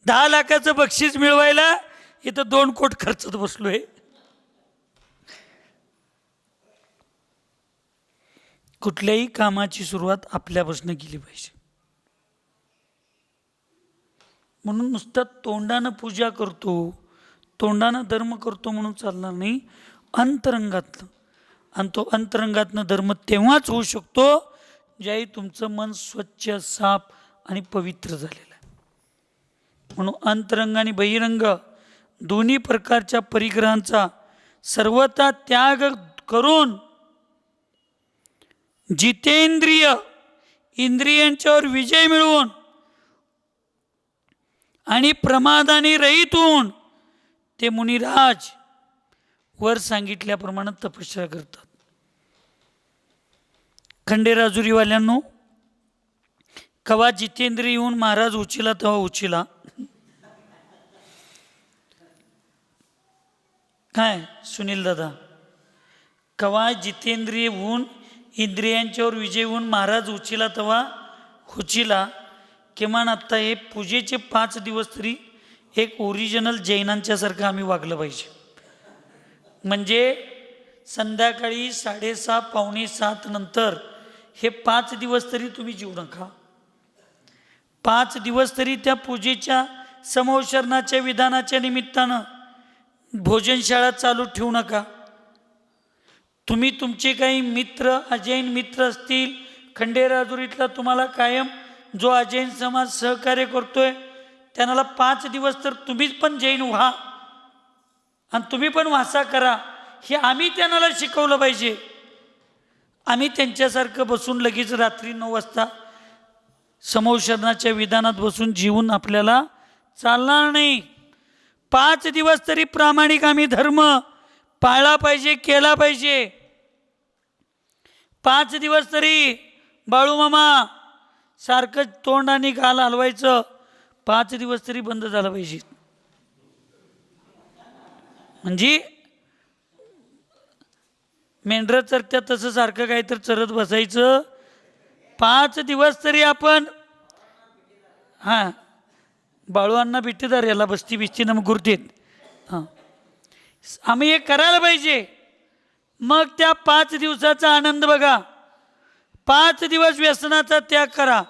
10 लाखाचं बक्षीस मिळवायला इथं 2 कोट खर्चत बसलोय. कुठल्याही कामाची सुरुवात आपल्यापासून केली पाहिजे. म्हणून नुसतं तोंडानं पूजा करतो, तोंडानं धर्म करतो म्हणून चालणार नाही. अंतरंगातलं, आणि तो अंतरंगातनं धर्म तेव्हाच होऊ शकतो ज्यावेळी तुमचं मन स्वच्छ, साफ आणि पवित्र झालेलं आहे. म्हणून अंतरंग आणि बहिरंग दोन्ही प्रकारच्या परिग्रहांचा सर्वथा त्याग करून जितेंद्रिय इंद्रियांच्यावर विजय मिळवून आणि प्रमादाने रहित होऊन ते मुनिराज वर सांगितल्याप्रमाणे तपश्चर्या करतात. खंडेराजुरीवाल्यांनो, कवा जितेंद्रिय येऊन महाराज उचिला तेव्हा उचिला. काय सुनील दादा, कवा जितेंद्रिय होऊन इंद्रियांच्यावर विजय होऊन महाराज उचिला तेव्हा हुचिला. किमान आत्ता हे पूजेचे 5 दिवस तरी एक ओरिजिनल जैनांच्या सारखं आम्ही वागलं पाहिजे. म्हणजे संध्याकाळी 6:30 पावणे 7 नंतर हे 5 दिवस तरी तुम्ही जेवू नका. 5 दिवस तरी त्या पूजेच्या समोशरणाच्या विधानाच्या निमित्तानं भोजनशाळा चालू ठेवू नका. तुम्ही तुमचे काही मित्र अजैन मित्र असतील, खंडेराजुरीतला तुम्हाला कायम जो अजैन समाज सहकार्य करतोय त्यांना 5 दिवस तर तुम्हीच पण जैन व्हा आणि तुम्ही पण वासा करा. हे आम्ही त्यांना शिकवलं पाहिजे. आम्ही त्यांच्यासारखं बसून लगेच रात्री 9 वाजता समोशरणाच्या विधानात बसून जीवन आपल्याला चालणार नाही. 5 दिवस तरी प्रामाणिक आम्ही धर्म पाळला पाहिजे, केला पाहिजे. 5 दिवस तरी बाळूमामा सारखं तोंड आणि गाल हलवायचं 5 दिवस तरी बंद झालं पाहिजे. म्हणजे मेंढरं चरत्या तसं सारखं काहीतरी चरत बसायचं. 5 दिवस तरी आपण हां बाळूअण्णा बिट्टेदार याला बस्ती बिस्ती मग गुरतेत. हां आम्ही हे करायला पाहिजे. मग त्या 5 दिवसाचा आनंद बघा. 5 दिवस व्यसनाचा त्याग करा,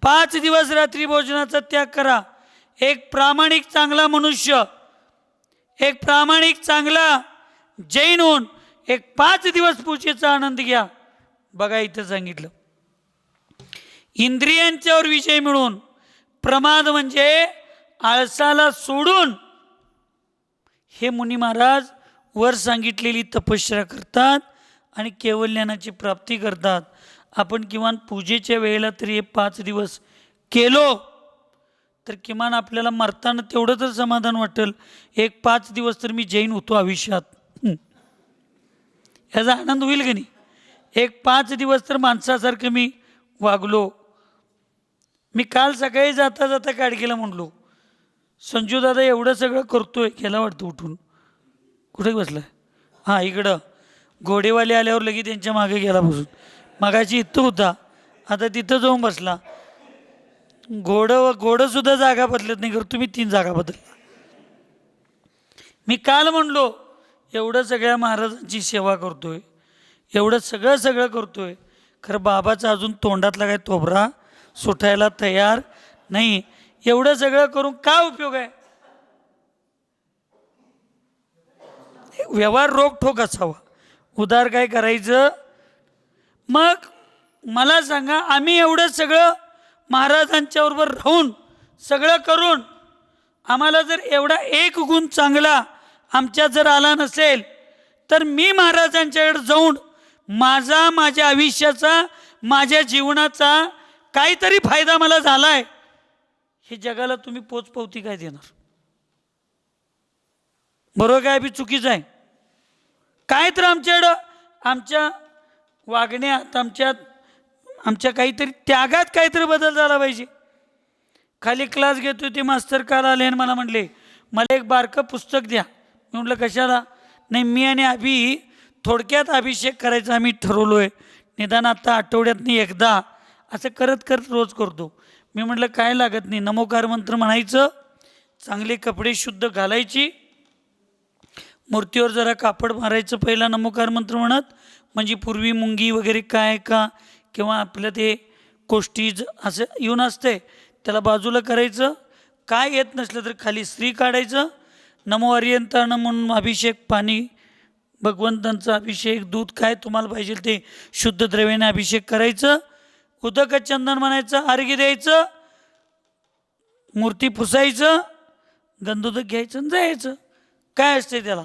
5 दिवस रात्री भोजनाचा त्याग करा. एक प्रामाणिक चांगला मनुष्य, एक प्रामाणिक चांगला जैन होऊन एक 5 दिवस पूजेचा आनंद घ्या. बघा इथं सांगितलं इंद्रियांच्यावर विजय मिळवून. प्रमाद म्हणजे आळसाला सोडून हे मुनी महाराज वर सांगितलेली तपश्चर्या करतात आणि केवल्यानाची प्राप्ती करतात. आपण किमान पूजेच्या वेळेला तरी हे 5 दिवस केलो तर किमान आपल्याला मरताना तेवढं तर समाधान वाटेल. एक 5 दिवस तर मी जैन होतो आयुष्यात, याचा आनंद होईल की नाही. एक 5 दिवस तर माणसासारखं मी वागलो. मी काल सकाळी जाता जाता गाडगेला म्हणलो, संजू दादा एवढं सगळं करतोय, केला वाटतं उठून. कुठे बसलाय? हां इकडं. घोडेवाले आल्यावर लगेच त्यांच्या मागे गेला बसून. मगाची इथं होता, आता तिथं जाऊन बसला. घोडंसुद्धा जागा बदलत नाही, करतो तुम्ही 3 जागा बदलला. मी काल म्हणलो एवढं सगळ्या महाराजांची सेवा करतोय, एवढं सगळं करतोय, खरं बाबाचा अजून तोंडातला काय तोबरा सुटायला तयार नाही. एवढं सगळं करून काय उपयोग आहे? व्यवहार रोखठोक असावा, उदार काय करायचं. मग मला सांगा, आम्ही एवढं सगळं महाराजांच्या बरोबर राहून सगळं करून आम्हाला जर एवढा एक गुण चांगला आमच्यात जर आला नसेल तर मी महाराजांच्याकडे जाऊन माझ्या आयुष्याचा, माझ्या जीवनाचा काहीतरी फायदा मला झालाय हे जगाला तुम्ही पोचपावती काय देणार? बरोबर काय बी चुकीचं आहे. काय तर आमच्याकडं आमच्या वागण्यात आमच्या काहीतरी त्यागात काहीतरी बदल झाला पाहिजे. खाली क्लास घेतो ते मास्तर काल आले आणि मला म्हणले मला एक बारकं पुस्तक द्या. मी म्हटलं कशाला? नाही, मी आणि अभि थोडक्यात अभिषेक करायचा आम्ही ठरवलो आहे, निदान आता आठवड्यातनं एकदा असं करत करत रोज करतो. मी म्हटलं काय लागत नाही, नमोकार मंत्र म्हणायचं, चांगले कपडे शुद्ध घालायची, मूर्तीवर जरा कापड मारायचं पहिला नमोकार मंत्र म्हणत, म्हणजे पूर्वी मुंगी वगैरे काय का किंवा आपलं ते कोष्टीज असं येऊन असते त्याला बाजूला करायचं. काय येत नसलं तर खाली स्त्री काढायचं, नमो अर्यंतानं म्हणून अभिषेक, पाणी भगवंतांचा अभिषेक, दूध काय तुम्हाला पाहिजे ते शुद्ध द्रव्याने अभिषेक करायचं, उदक चंदन म्हणायचं, अर्घ्य द्यायचं, मूर्ती पुसायचं, गंधोदक घ्यायचं आणि जायचं. काय असते त्याला.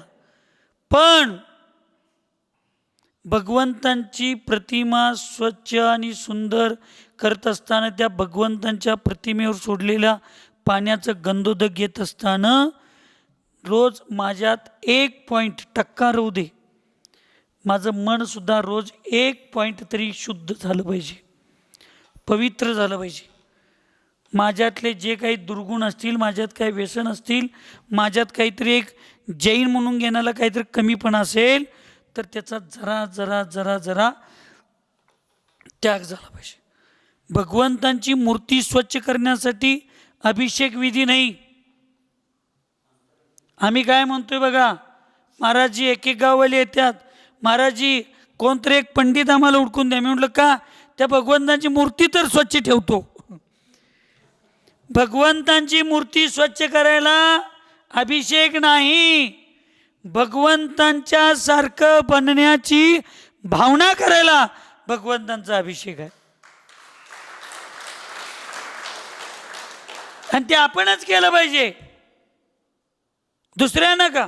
पण भगवंतांची प्रतिमा स्वच्छ आणि सुंदर करत असताना त्या भगवंतांच्या प्रतिमेवर सोडलेल्या पाण्याचं गंधोदक घेत असताना रोज माझ्यात 1% राहू दे, माझं मनसुद्धा रोज 1 तरी शुद्ध झालं पाहिजे, पवित्र झालं पाहिजे. माझ्यातले जे काही दुर्गुण असतील, माझ्यात काही व्यसन असतील, माझ्यात काहीतरी एक जैन म्हणून घेण्याला काहीतरी कमीपणा असेल तर त्याचा जरा जरा जरा जरा त्याग झाला पाहिजे. भगवंतांची मूर्ती स्वच्छ करण्यासाठी अभिषेक विधी नाही. आम्ही काय म्हणतोय बघा, महाराजजी एक एक गाववाले येतात, महाराजजी कोणतरी एक पंडित आम्हाला उडकून द्या. मी म्हटलं का? त्या भगवंतांची मूर्ती तर स्वच्छ ठेवतो. भगवंतांची मूर्ती स्वच्छ करायला अभिषेक नाही, भगवंतांच्या सारखं बनण्याची भावना करायला भगवंतांचा अभिषेक आहे. आणि ते आपणच केलं पाहिजे, दुसऱ्यानं का.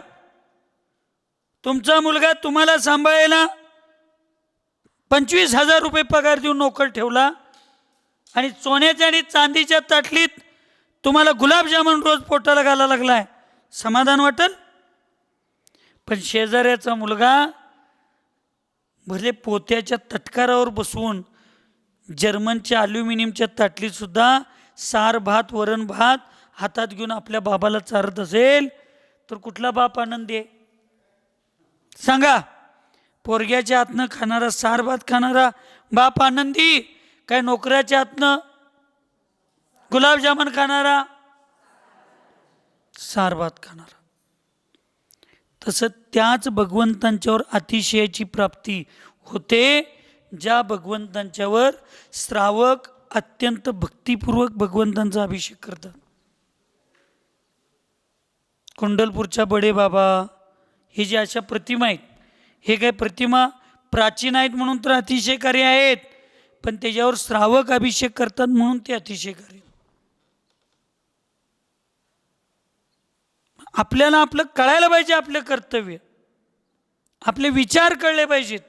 तुमचा मुलगा तुम्हाला सांभाळायला 25,000 रुपये पगार देऊन नोकर ठेवला आणि सोन्याच्या आणि चांदीच्या ताटलीत तुम्हाला गुलाबजामुन रोज पोटाला घालायला लागलाय, समाधान वाटेल? पण शेजाऱ्याचा मुलगा भले पोत्याच्या तटकारावर बसवून जर्मनच्या ॲल्युमिनियमच्या ताटलीतसुद्धा सार भात वरण भात हातात घेऊन आपल्या बाबाला चारत असेल तर कुठला बाप आनंदी आहे सांगा? पोरग्याच्या हातनं खाणारा, सार भात खाणारा बाप आनंदी, काय नोकऱ्याच्या हातनं गुलाबजामुन खाणारा, सार भात खाणारा? तसं त्याच भगवंतांच्यावर अतिशयाची प्राप्ती होते ज्या भगवंतांच्यावर श्रावक अत्यंत भक्तिपूर्वक भगवंतांचा अभिषेक करतात. कुंडलपूरच्या बडे बाबा हे जे अशा प्रतिमा आहेत, हे काय प्रतिमा प्राचीन आहेत म्हणून तर अतिशयकारी आहेत, पण त्याच्यावर श्रावक अभिषेक करतात म्हणून ते अतिशयकारी. आपल्याला आपलं कळायला पाहिजे, आपले कर्तव्य, आपले विचार कळले पाहिजेत.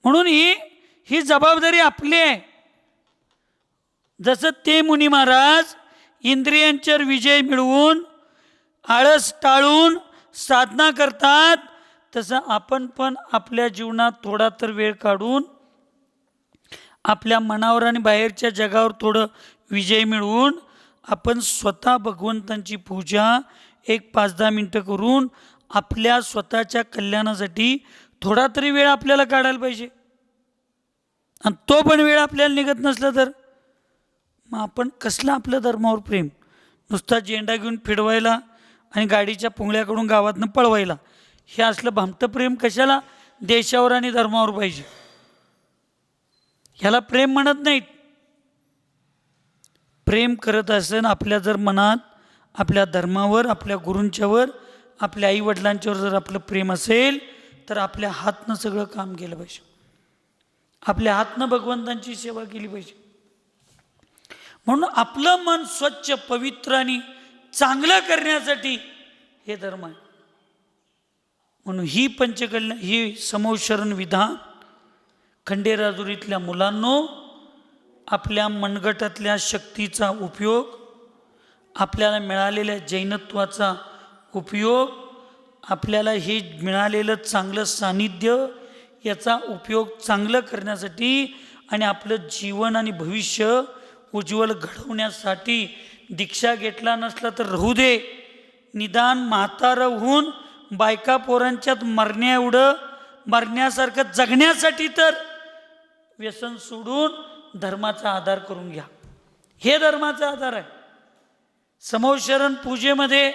म्हणून ही जबाबदारी आपली आहे. जसं ते मुनी महाराज इंद्रियांच्यावर विजय मिळवून आळस टाळून साधना करतात, तसं आपण पण आपल्या जीवनात थोडा तर वेळ काढून आपल्या मनावर आणि बाहेरच्या जगावर थोडं विजय मिळवून आपण स्वतः भगवंतांची पूजा एक 5-10 मिनटं करून आपल्या स्वतःच्या कल्याणासाठी थोडा तरी वेळ आपल्याला काढायला पाहिजे. आणि तो पण वेळ आपल्याला निघत नसला तर मग आपण कसलं आपल्या धर्मावर प्रेम? नुसता झेंडा घेऊन फिरवायला आणि गाडीच्या पुंगळ्याकडून गावातनं पळवायला, हे असलं भामटं प्रेम कशाला देशावर आणि धर्मावर पाहिजे? ह्याला प्रेम म्हणत नाहीत. प्रेम करत असेल आपल्या जर मनात आपल्या धर्मावर, आपल्या गुरूंच्यावर, आपल्या आईवडिलांच्यावर जर आपलं प्रेम असेल तर आपल्या हातनं सगळं काम केलं पाहिजे, आपल्या हातनं भगवंतांची सेवा केली पाहिजे. म्हणून आपलं मन स्वच्छ पवित्र आणि चांगलं करण्यासाठी हे धर्म आहे. म्हणून ही पंचकल्याण, ही समोशरण विधान खंडेराजुरीतल्या मुलांनो, आपल्या मनगटातल्या शक्तीचा उपयोग, आपल्याला मिळालेल्या जैनत्वाचा उपयोग, आपल्याला हे मिळालेलं चांगलं सानिध्य, याचा उपयोग चांगलं करण्यासाठी आणि आपलं जीवन आणि भविष्य उज्ज्वल घडवण्यासाठी दीक्षा घेतला नसला तर राहू दे, निदान म्हातारं होऊन बायका पोरांच्यात मरण्यासारखं जगण्यासाठी तर व्यसन सोडून धर्माचा आधार करून घ्या. हे धर्माचा आधार आहे. समोशरण पूजेमध्ये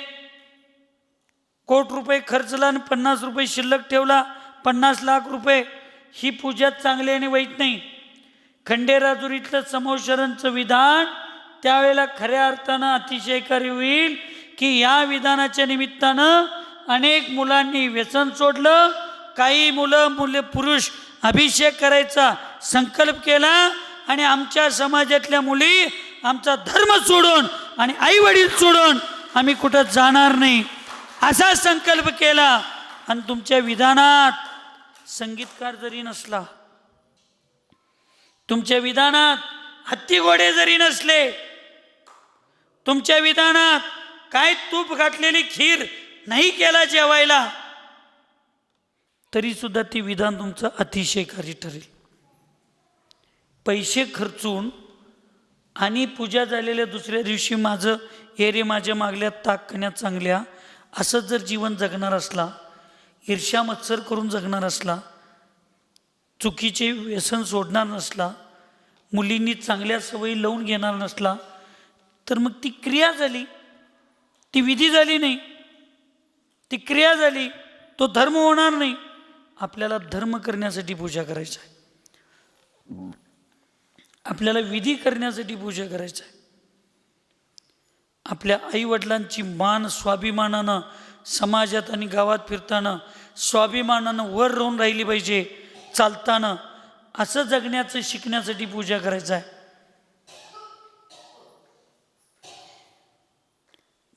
कोटी रुपये खर्चला आणि 50 रुपये शिल्लक ठेवला, 50 लाख रुपये, ही पूजा चांगली आणि वाईट नाही. खंडेराजुरीतलं समोशरणचं विधान त्यावेळेला खऱ्या अर्थानं अतिशयकारी होईल की या विधानाच्या निमित्तानं अनेक मुलांनी व्यसन सोडलं. काही मुले पुरुष अभिषेक करायचा संकल्प केला आणि आमच्या समाजातल्या मुली आमचा धर्म सोडून आणि आई वडील सोडून आम्ही कुठं जाणार नाही असा संकल्प केला. आणि तुमच्या विधानात संगीतकार जरी नसला, तुमच्या विधानात हत्ती घोडे जरी नसले, तुमच्या विधानात काय तूप घातलेली खीर नाही केला जेवायला, तरी सुद्धा ती विधान तुमचं अतिशयकारी ठरेल. पैसे खर्चून आणि पूजा झालेल्या दुसऱ्या दिवशी माझं रे माझ्या मागल्या ताक कण्या चांगल्या असंच जर जीवन जगणार असला, ईर्ष्या मत्सर करून जगणार असला, चुकीचे व्यसन सोडणार नसला, मुलींनी चांगल्या सवयी लावून घेणार नसला, तर मग ती क्रिया झाली, ती विधी झाली नाही, ती क्रिया झाली, तो धर्म होणार नाही. आपल्याला धर्म करण्यासाठी पूजा करायची आहे, आपल्याला विधी करण्यासाठी पूजा करायची आहे. आपल्या आईवडिलांची मान स्वाभिमानानं समाजात आणि गावात फिरताना स्वाभिमानानं वर राहून राहिली पाहिजे, चालताना असं जगण्याचं शिकण्यासाठी पूजा करायचं आहे.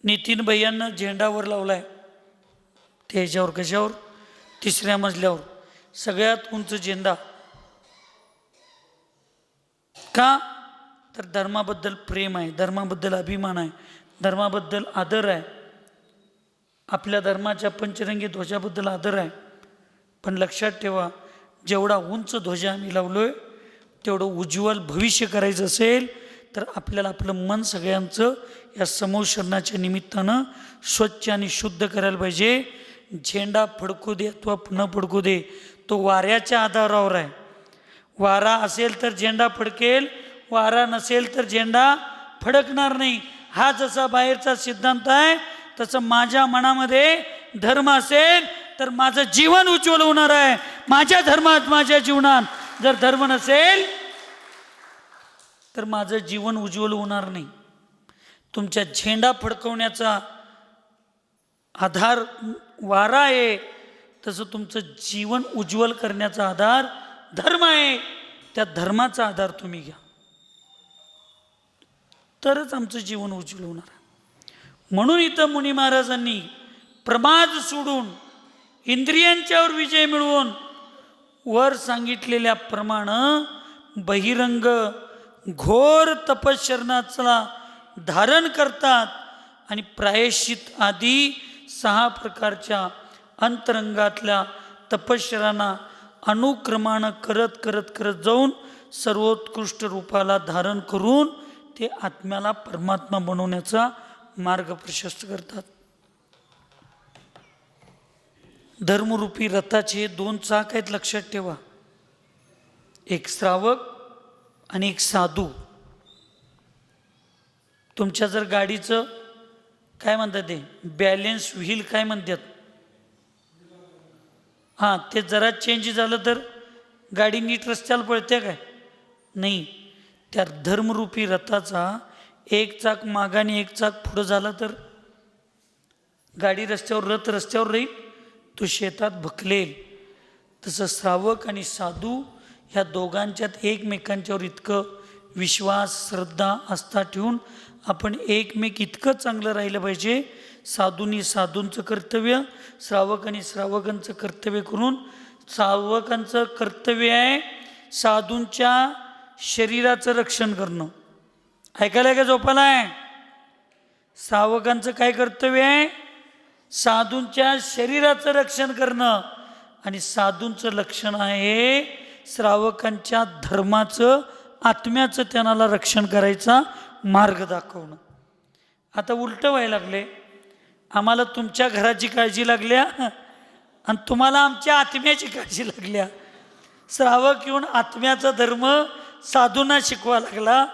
नितीन भैयांना झेंडावर लावलाय, त्याच्यावर कशावर, 3ऱ्या मजल्यावर सगळ्यात उंच झेंडा. का तर धर्माबद्दल प्रेम आहे, धर्माबद्दल अभिमान आहे, धर्माबद्दल आदर आहे, आपल्या धर्माच्या पंचरंगी ध्वजाबद्दल आदर आहे. पण लक्षात ठेवा, जेवढा उंच ध्वजा आम्ही लावलोय तेवढं उज्ज्वल भविष्य करायचं असेल तर आपल्याला आपलं मन सगळ्यांचं या समोशरणाच्या निमित्तानं स्वच्छ आणि शुद्ध करायला पाहिजे. झेंडा फडकू दे अथवा न फडकू दे, तो वाऱ्याच्या आधारावर आहे. वारा असेल तर झेंडा फडकेल, वारा नसेल तर झेंडा फडकणार नाही. हा जसा बाहेरचा सिद्धांत आहे तसं माझ्या मनामध्ये धर्म असेल तर माझं जीवन उज्ज्वल होणार आहे. माझ्या धर्मात, माझ्या जीवनात जर धर्म नसेल तर माझं जीवन उज्ज्वल होणार नाही. तुमच्या झेंडा फडकवण्याचा आधार वारा आहे, तसं तुमचं जीवन उज्ज्वल करण्याचा आधार धर्म आहे. त्या धर्माचा आधार तुम्ही घ्या, तरच आमचं जीवन उज्ज्वल होणार आहे. म्हणून इथं मुनी महाराजांनी प्रमाद सोडून इंद्रियांच्यावर विजय मिळवून वर सांगितलेल्या प्रमाणे बहिरंग घोर तपश्चरणाचा धारण करतात आणि प्रायश्चित आदी 6 प्रकारच्या अंतरंगातल्या तपश्चरांना अनुक्रमानं करत करत करत जाऊन सर्वोत्कृष्ट रूपाला धारण करून ते आत्म्याला परमात्मा बनवण्याचा मार्ग प्रशस्त करतात. धर्मरूपी रथाचे 2 चाक आहेत, लक्षात ठेवा. एक श्रावक आणि एक साधू. तुमच्या जर गाडीचं काय म्हणतात ते बॅलेन्स व्हील काय म्हणतात, हां, ते जरा चेंज झालं तर गाडी नीट रस्त्याला पळते काय नाही. त्या धर्मरूपी रथाचा एक चाक मागाने एक चाक पुढं झाला तर गाडी रस्त्यावर, रथ रस्त्यावर राहील, तो शेतात भकलेल. तसं श्रावक आणि साधू ह्या दोघांच्यात एकमेकांच्यावर इतकं विश्वास, श्रद्धा, आस्था ठेवून आपण एकमेक इतकं चांगलं राहिलं पाहिजे. साधूंनी साधूंचं कर्तव्य, श्रावकांनी श्रावकांचं कर्तव्य करून, श्रावकांचं कर्तव्य आहे साधूंच्या शरीराचं रक्षण करणं. ऐकायला का झोपाला आहे? श्रावकांचं काय कर्तव्य आहे? साधूंच्या शरीराचं रक्षण करणं. आणि साधूंचं लक्षण आहे श्रावकांच्या धर्माचं आत्म्याचं त्यांना रक्षण करायचा मार्ग दाखवणं. आता उलटं व्हायला लागले, आम्हाला तुमच्या घराची काळजी लागल्या आणि तुम्हाला आमच्या आत्म्याची काळजी लागल्या. श्रावक येऊन आत्म्याचा धर्म साधूंना शिकवा लागला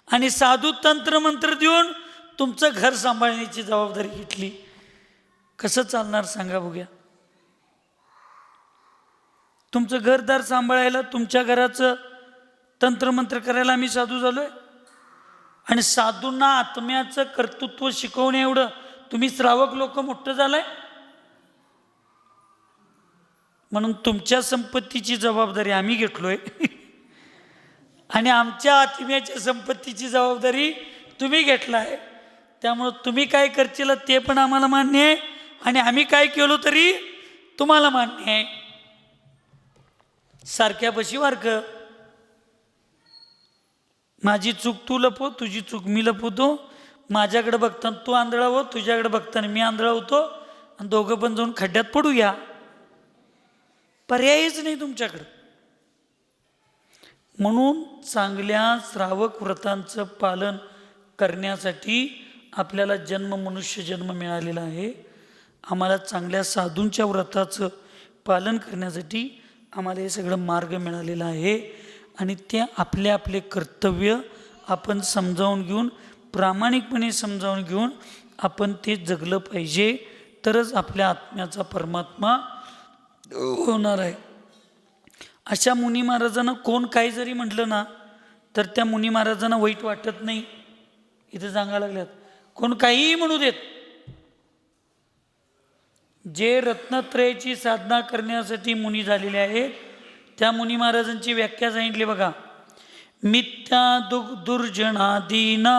आणि साधू तंत्रमंत्र देऊन तुमचं घर सांभाळण्याची जबाबदारी घेतली. कसं चालणार सांगा बघूया? तुमचं घरदार सांभाळायला, तुमच्या घराचं तंत्रमंत्र करायला आम्ही साधू झालोय आणि साधूंना आत्म्याचं कर्तृत्व शिकवणे एवढं तुम्ही श्रावक लोक मोठं झालाय. म्हणून तुमच्या संपत्तीची जबाबदारी आम्ही घेतलोय आणि आमच्या आत्म्याच्या संपत्तीची जबाबदारी तुम्ही घेतलाय. त्यामुळं तुम्ही काय करशील ते पण आम्हाला मान्य आहे आणि आम्ही काय केलो तरी तुम्हाला मान्य आहे. सारख्या बशी वारक, माझी चूक तू लपव, तुझी चूक मी लपवतो. माझ्याकडे बघताना तू आंधळा हो, तुझ्याकडे बघताना मी आंधळा होतो आणि दोघं पण जाऊन खड्ड्यात पडूया. पर्यायच नाही तुमच्याकडं. म्हणून चांगल्या श्रावक व्रतांचं पालन करण्यासाठी आपल्याला मनुष्य जन्म मिळालेला आहे. आम्हाला चांगल्या साधूंच्या व्रताचं पालन करण्यासाठी आम्हाला हे सगळं मार्ग मिळालेला आहे आणि ते आपले आपले कर्तव्य आपण समजावून घेऊन, प्रामाणिकपणे समजावून घेऊन आपण ते जगलं पाहिजे. तरच आपल्या आत्म्याचा परमात्मा होणार आहे. अशा मुनी महाराजांना कोण काही जरी म्हटलं ना तर त्या मुनी महाराजांना वाईट वाटत नाही. इथे सांगायला लागल्यात, कोण काहीही म्हणू देत. जे रत्नत्रयाची साधना करण्यासाठी मुनी झालेले आहेत त्या मुनी महाराजांची व्याख्या सांगितली बघा. मिथ्या दुर्जनादीना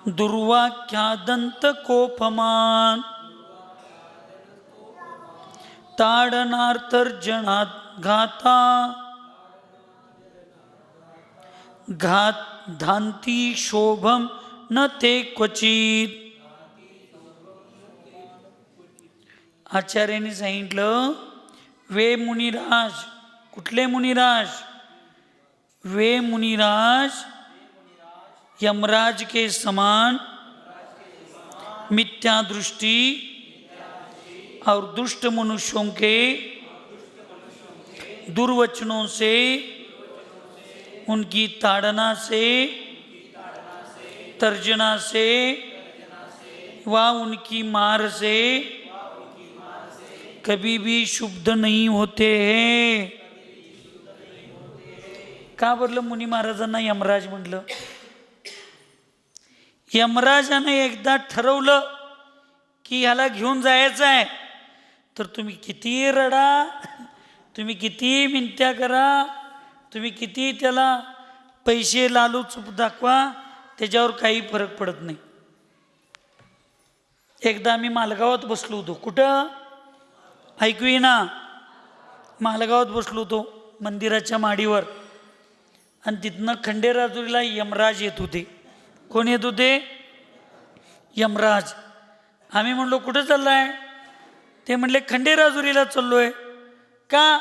दुर्वाख्यादंत कोपमान ताडनार्तर्जनात घाता घात धांती शोभम न ते क्वचित. आचार्यांनी सांगितलं, वे मुनिराज. कुठले मुनिराज? वे मुनिराज यमराज के समान मिथ्या दृष्टि और दुष्ट मनुष्यों के दुर्वचनों से, उनकी ताड़ना से, तर्जना से व उनकी मार से कभी भी शुद्ध नहीं होते हैं. का बरलं मुनी महाराजांना यमराज म्हटलं? यमराजाने एकदा ठरवलं की ह्याला घेऊन जायचं आहे तर तुम्ही किती रडा, तुम्ही किती मिनत्या करा, तुम्ही किती त्याला पैसे लालूच दाखवा, त्याच्यावर काही फरक पडत नाही. एकदा आम्ही मालगावात बसलो होतो. कुठं? ऐकू ना, मालगावात बसलो होतो मंदिराच्या माडीवर आणि तिथनं खंडेराजुरीला यमराज येत होते. कोण येत होते? यमराज. आम्ही म्हणलो कुठं चाललाय? ते म्हणले खंडेराजुरीला चाललोय. का?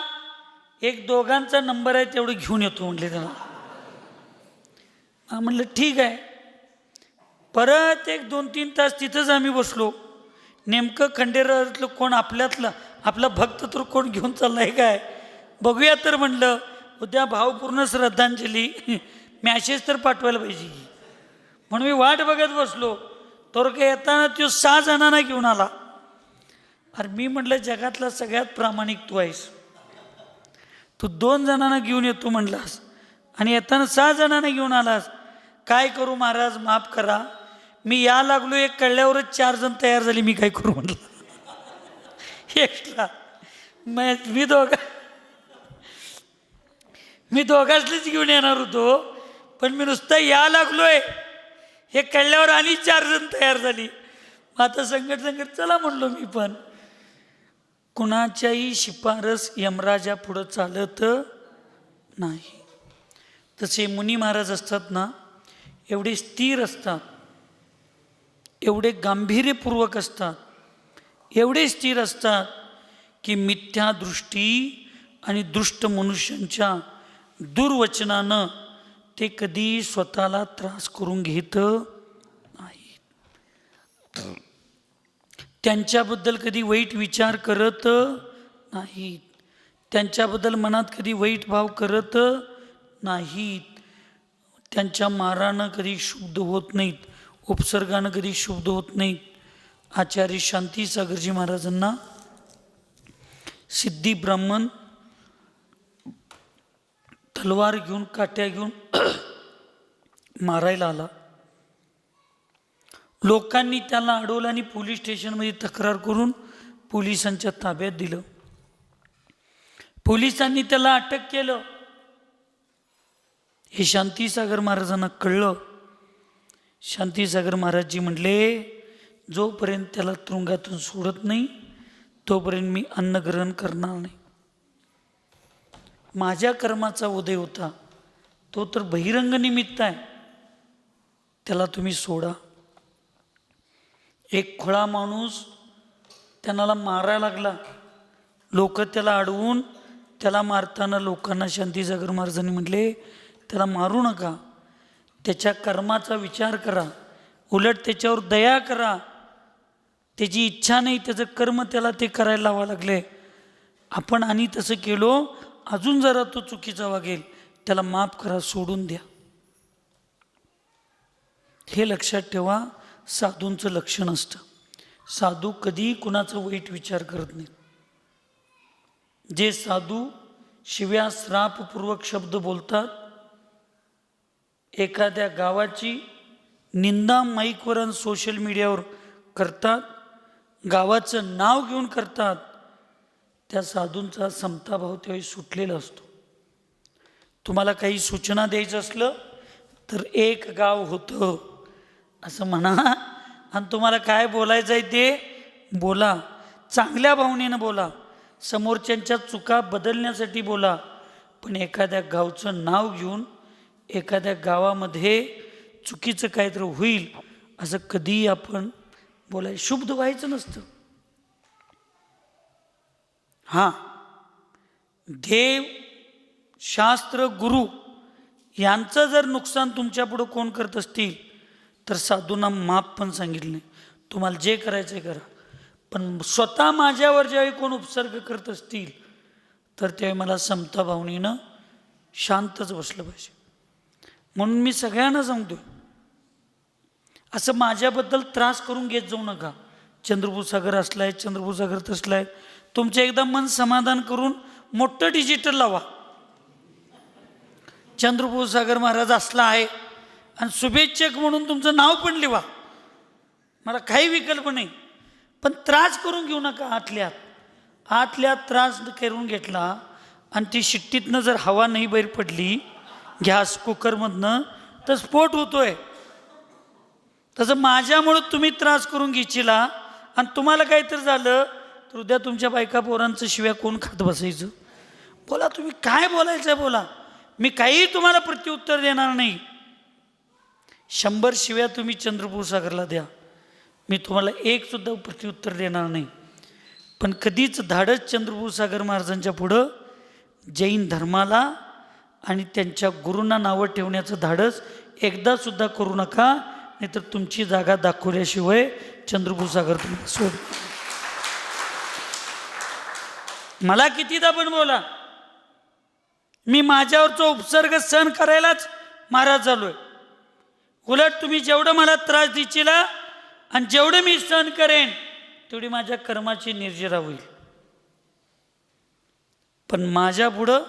एक दोघांचा नंबर आहे तेवढं घेऊन येतो म्हणले त्याला. म्हणलं ठीक आहे. परत एक 2-3 तास तिथंच आम्ही बसलो. नेमकं खंडेराजुरीतलं कोण आपल्यातलं आपला भक्त तर कोण घेऊन चाललाय काय बघूया तर म्हणलं. उद्या भावपूर्ण श्रद्धांजली मॅसेज तर पाठवायला पाहिजे म्हणून मी वाट बघत बसलो. तर काय येताना तो 6 जणांना घेऊन आला. अरे मी म्हटलं जगातला सगळ्यात प्रामाणिक तू आहेस, तू 2 जणांना घेऊन येतो म्हणलास आणि येताना 6 जणांना घेऊन आलास. काय करू महाराज, माफ करा. मी या लागलो एक कळल्यावरच 4 जण तयार झाली. मी काय करू म्हटलं एक्स्ट्रा. मी दोघांचलीच घेऊन येणार होतो पण मी नुसतं या लागलोय हे कळल्यावर आणि 4 जण तयार झाली. आता संकट चला म्हणलो मी. पण कुणाच्याही शिफारस यमराजा पुढं चालत नाही. तसे मुनी महाराज असतात ना, एवढे स्थिर असतात, एवढे गांभीर्यपूर्वक असतात, एवढे स्थिर असतात की मिथ्या दृष्टी आणि दुष्ट मनुष्यांच्या दुर्वचनानं ते कधी स्वतःला त्रास करून घेत नाही. त्यांच्याबद्दल कधी वाईट विचार करत नाहीत. त्यांच्याबद्दल मनात कधी वाईट भाव करत नाहीत. त्यांच्या मारानं कधी शुद्ध होत नाहीत, उपसर्गानं कधी शुद्ध होत नाहीत. आचार्य शांतीसागरजी महाराजांना सिद्धी ब्राह्मण तलवार घेऊन काट्या घेऊन मारायला आला. लोकांनी त्याला अडवलं आणि पोलीस स्टेशनमध्ये तक्रार करून पोलिसांच्या ताब्यात दिलं. पोलिसांनी त्याला अटक केलं. हे शांतीसागर महाराजांना कळलं. शांतीसागर महाराजजी म्हटले, जोपर्यंत त्याला तुरुंगातून सोडत नाही तोपर्यंत मी अन्न ग्रहण करणार नाही. माझ्या कर्माचा उदय होता, तो तर बहिरंग निमित्त आहे, त्याला तुम्ही सोडा. एक खोळा माणूस त्यांना मारायला लागला. लोक त्याला अडवून त्याला मारताना लोकांना शांतीसागर महाराजांनी म्हटले, त्याला मारू नका, त्याच्या कर्माचा विचार करा, उलट त्याच्यावर दया करा. त्याची इच्छा नाही, त्याचं कर्म त्याला ते करायला लावा लागले. आपण आणि तसं केलो, अजून जरा तो चुकीचा वागेल, त्याला माफ करा, सोडून द्या. हे लक्षात ठेवा, साधूंचं लक्षण असतं. साधू कधी कुणाचा वाईट विचार करत नाहीत. जे साधू शिव्या श्रापपूर्वक शब्द बोलतात, एखाद्या गावाची निंदा माईकवर आणि सोशल मीडियावर करतात, गावाचं नाव घेऊन करतात, त्या साधूंचा समताभाव त्यावेळी सुटलेला असतो. तुम्हाला काही सूचना द्यायचं असलं तर एक गाव होतं असं म्हणा, आणि तुम्हाला काय बोलायचं आहे ते बोला. चांगल्या भावनेनं बोला, समोरच्यांच्या चुका बदलण्यासाठी बोला. पण एखाद्या गावचं नाव घेऊन एखाद्या गावामध्ये चुकीचं काहीतरी होईल असं कधीही आपण बोलायचं, शुद्ध व्हायचं नसतं. हां, देव, शास्त्र, गुरु यांचं जर नुकसान तुमच्या पुढं कोण करत असतील तर साधूंना माफ पण सांगितलं नाही. तुम्हाला जे करायचं आहे करा, पण स्वतः माझ्यावर ज्यावेळी कोण उपसर्ग करत असतील तर त्यावेळी मला समता भावनेनं शांतच बसलं पाहिजे. म्हणून मी सगळ्यांना सांगतोय, असं माझ्याबद्दल त्रास करून घेत जाऊ नका. चंद्रपूर सागर असलाय, चंद्रपूर सागर तसलाय. तुमचं एकदा मन समाधान करून मोठं डिजिटल लावा, चंद्रपूर सागर महाराज असला आहे, आणि शुभेच्छक म्हणून तुमचं नाव पण लिहा. मला काही विकल्प नाही, पण त्रास करून घेऊ नका. आतल्यात त्रास करून घेतला आणि ती शिट्टीतनं जर हवा नाही बाहेर पडली गॅस कुकरमधनं तर स्फोट होतोय. तसं माझ्यामुळं तुम्ही त्रास करून घ्यायचिला आणि तुम्हाला काहीतरी झालं तर उद्या तुमच्या बायका पोरांचं शिव्या कोण खात बसायचं? बोला, तुम्ही काय बोलायचं आहे बोला, मी काही तुम्हाला प्रत्युत्तर देणार नाही. 100 शिव्या तुम्ही चंद्रपूर सागरला द्या, मी तुम्हाला एक सुद्धा प्रत्युत्तर देणार नाही. पण कधीच धाडस चंद्रपूर सागर महाराजांच्या पुढं जैन धर्माला आणि त्यांच्या गुरूंना नावं ठेवण्याचं धाडस एकदा सुद्धा करू नका, नाहीतर तुमची जागा दाखवल्याशिवाय चंद्रपूर सागर तुम्हाला सोड. मला कितीदा पण बोला, मी माझ्यावरचा उपसर्ग सहन करायलाच महाराज झालोय. उलट तुम्ही जेवढं मला त्रास देशील आणि जेवढं मी सहन करेन तेवढी माझ्या कर्माची निर्जरा होईल. पण माझ्या पुढं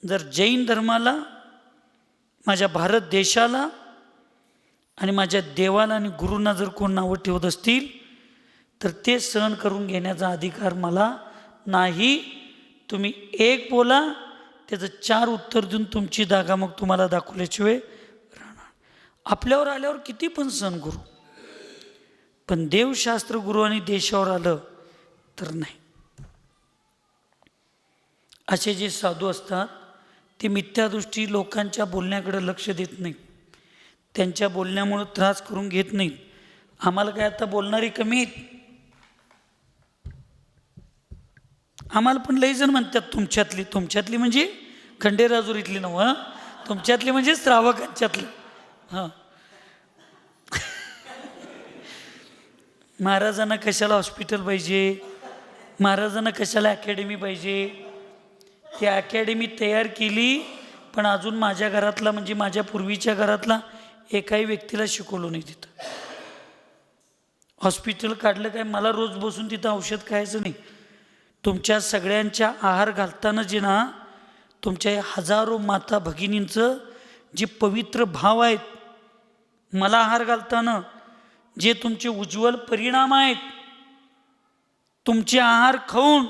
जर जैन धर्माला, माझ्या भारत देशाला आणि माझ्या देवाला आणि गुरूंना जर कोण नावं ठेवत असतील तर ते सहन करून घेण्याचा अधिकार मला नाही. तुम्ही एक बोला, त्याचं 4 उत्तर देऊन तुमची जागा मग तुम्हाला दाखवल्याशिवाय राहणार. आपल्यावर आल्यावर किती पण सहन करू, पण देवशास्त्र, गुरु आणि देशावर आलं तर नाही. असे जे साधू असतात ते मिथ्यादृष्टी लोकांच्या बोलण्याकडे लक्ष देत नाहीत, त्यांच्या बोलण्यामुळं त्रास करून घेत नाहीत. आम्हाला काय आता बोलणारी कमी आहेत? आम्हाला पण लई जण म्हणतात तुमच्यातली म्हणजे खंडेराजुरीतली नव्ह, तुमच्यातली म्हणजे श्रावकांच्यातली. हां, महाराजांना कशाला हॉस्पिटल पाहिजे, महाराजांना कशाला अकॅडमी पाहिजे. ती अकॅडमी तयार केली, पण अजून माझ्या घरातला म्हणजे माझ्या पूर्वीच्या घरातला एकाही व्यक्तीला शिकवलं नाही तिथं. हॉस्पिटल काढलं काय, मला रोज बसून तिथं औषध खायचं नाही. तुमच्या सगळ्यांच्या आहार घालताना जे ना, तुमच्या हजारो माता भगिनींचं जे पवित्र भाव आहेत, मला आहार घालताना जे तुमचे उज्ज्वल परिणाम आहेत, तुमचे आहार खाऊन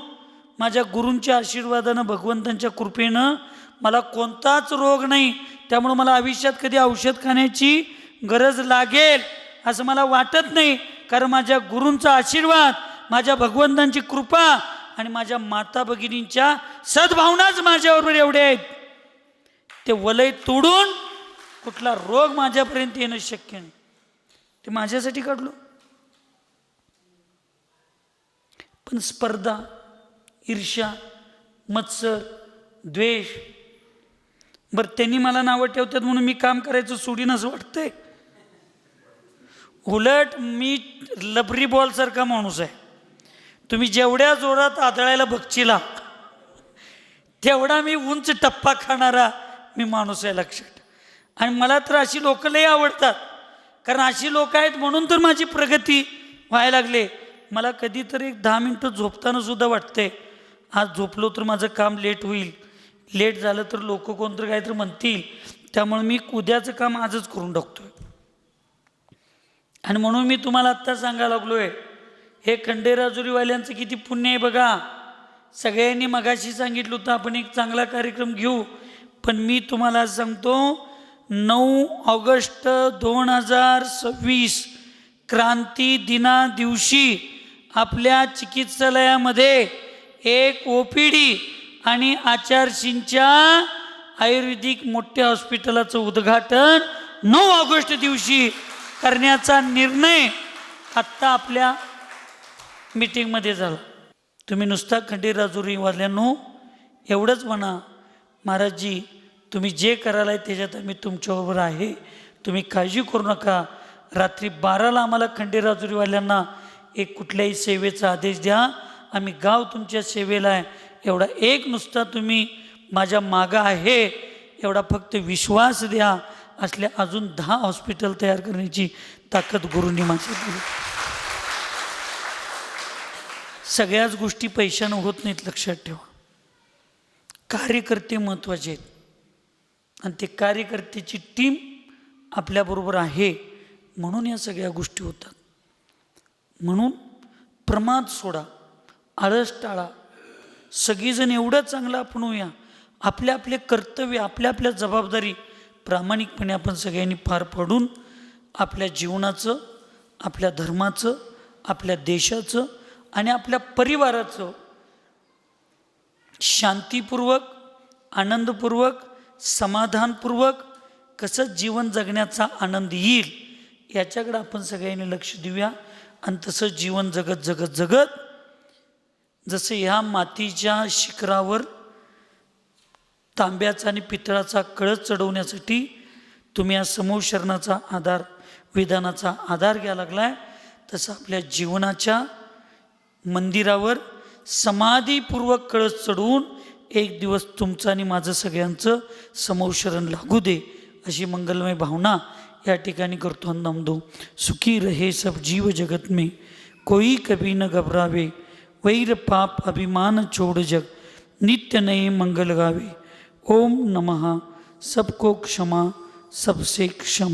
माझ्या गुरूंच्या आशीर्वादानं, भगवंतांच्या कृपेनं मला कोणताच रोग नाही. त्यामुळं मला आयुष्यात कधी औषध खाण्याची गरज लागेल असं मला वाटत नाही. कारण माझ्या गुरूंचा आशीर्वाद, माझ्या भगवंतांची कृपा आणि माझ्या माता भगिनींच्या सद्भावनाच माझ्याबरोबर एवढे आहेत. ते वलय तोडून कुठला रोग माझ्यापर्यंत येणं शक्य नाही. ते माझ्यासाठी काढलो. पण स्पर्धा, ईर्ष्या, मत्सर, द्वेष, बरं त्यांनी मला नावं ठेवतात म्हणून मी काम करायचं सोडीन असं वाटतंय. उलट मी लबरी बॉलसारखा माणूस आहे. तुम्ही जेवढ्या जोरात आदळायला बघचिला तेवढा मी उंच टप्पा खाणारा मी माणूस आहे, लक्षात. आणि मला तर अशी लोक लई आवडतात, कारण अशी लोक आहेत म्हणून तर माझी प्रगती व्हायला लागले. मला कधीतरी 10 मिनटं झोपताना सुद्धा वाटतंय आज झोपलो तर माझं काम लेट होईल, लेट झालं तर लोक कोणतरी काहीतरी म्हणतील, त्यामुळे मी उद्याचं काम आजच करून टाकतोय. आणि म्हणून मी तुम्हाला आत्ता सांगायला लागलोय, हे खंडेराजुरीवाल्यांचं किती पुण्य आहे बघा. सगळ्यांनी मगाशी सांगितलं होतं आपण एक चांगला कार्यक्रम घेऊ, पण मी तुम्हाला सांगतो 9 ऑगस्ट 2026 क्रांती दिना दिवशी आपल्या चिकित्सालयामध्ये एक OPD आणि आचारशींच्या आयुर्वेदिक मोठ्या हॉस्पिटलाचं उद्घाटन 9 ऑगस्ट दिवशी करण्याचा निर्णय आत्ता आपल्या मीटिंगमध्ये झाला. तुम्ही नुसता खंडेराजुरीवाल्यांनो एवढंच म्हणा, महाराजजी तुम्ही जे करायला आहे त्याच्यात आम्ही तुमच्याबरोबर आहे, तुम्ही काळजी करू नका. रात्री 12ला आम्हाला खंडेराजुरीवाल्यांना एक कुठल्याही सेवेचा आदेश द्या, आम्ही गाव तुमच्या सेवेला आहे. एवढा एक नुसता तुम्ही माझ्या मागं आहे एवढा फक्त विश्वास द्या. असल्या अजून 10 हॉस्पिटल तयार करण्याची ताकद गुरूंनी माझ्या दिली. सगळ्याच गोष्टी पैशानं होत नाहीत, लक्षात ठेवा. कार्यकर्ते महत्त्वाचे आहेत आणि ते कार्यकर्त्याची टीम आपल्याबरोबर आहे म्हणून या सगळ्या गोष्टी होतात. म्हणून प्रमाद सोडा, आळस टाळा. सगळीजण एवढं चांगलं आपणूया. आपले आपले कर्तव्य, आपल्या आपल्या जबाबदारी प्रामाणिकपणे आपण सगळ्यांनी पार पाडून आपल्या जीवनाचं, आपल्या धर्माचं, आपल्या देशाचं आणि आपल्या परिवाराचं शांतीपूर्वक, आनंदपूर्वक, समाधानपूर्वक कसं जीवन जगण्याचा आनंद येईल याच्याकडे आपण सगळ्यांनी लक्ष देऊया. आणि तसं जीवन जगत जगत जगत जसं ह्या मातीच्या शिखरावर तांब्याचा आणि पितळाचा कळस चढवण्यासाठी तुम्ही या समूहशरणाचा आधार, विधानाचा आधार घ्यायला लागलाय, तसं आपल्या जीवनाच्या मंदिरावर समाधीपूर्वक कळस चढवून एक दिवस तुमचं आणि माझं सगळ्यांचं समूहशरण लागू दे अशी मंगलमय भावना या ठिकाणी करतो. नाम दो. सुखी रहे सब जीव जगत में, कोई कभी न घबरावे, वैर पाप अभिमान छोड़ जग, नित्य नए मंगल गावे. ओम नमः. सबको क्षमा, सबसे क्षमा.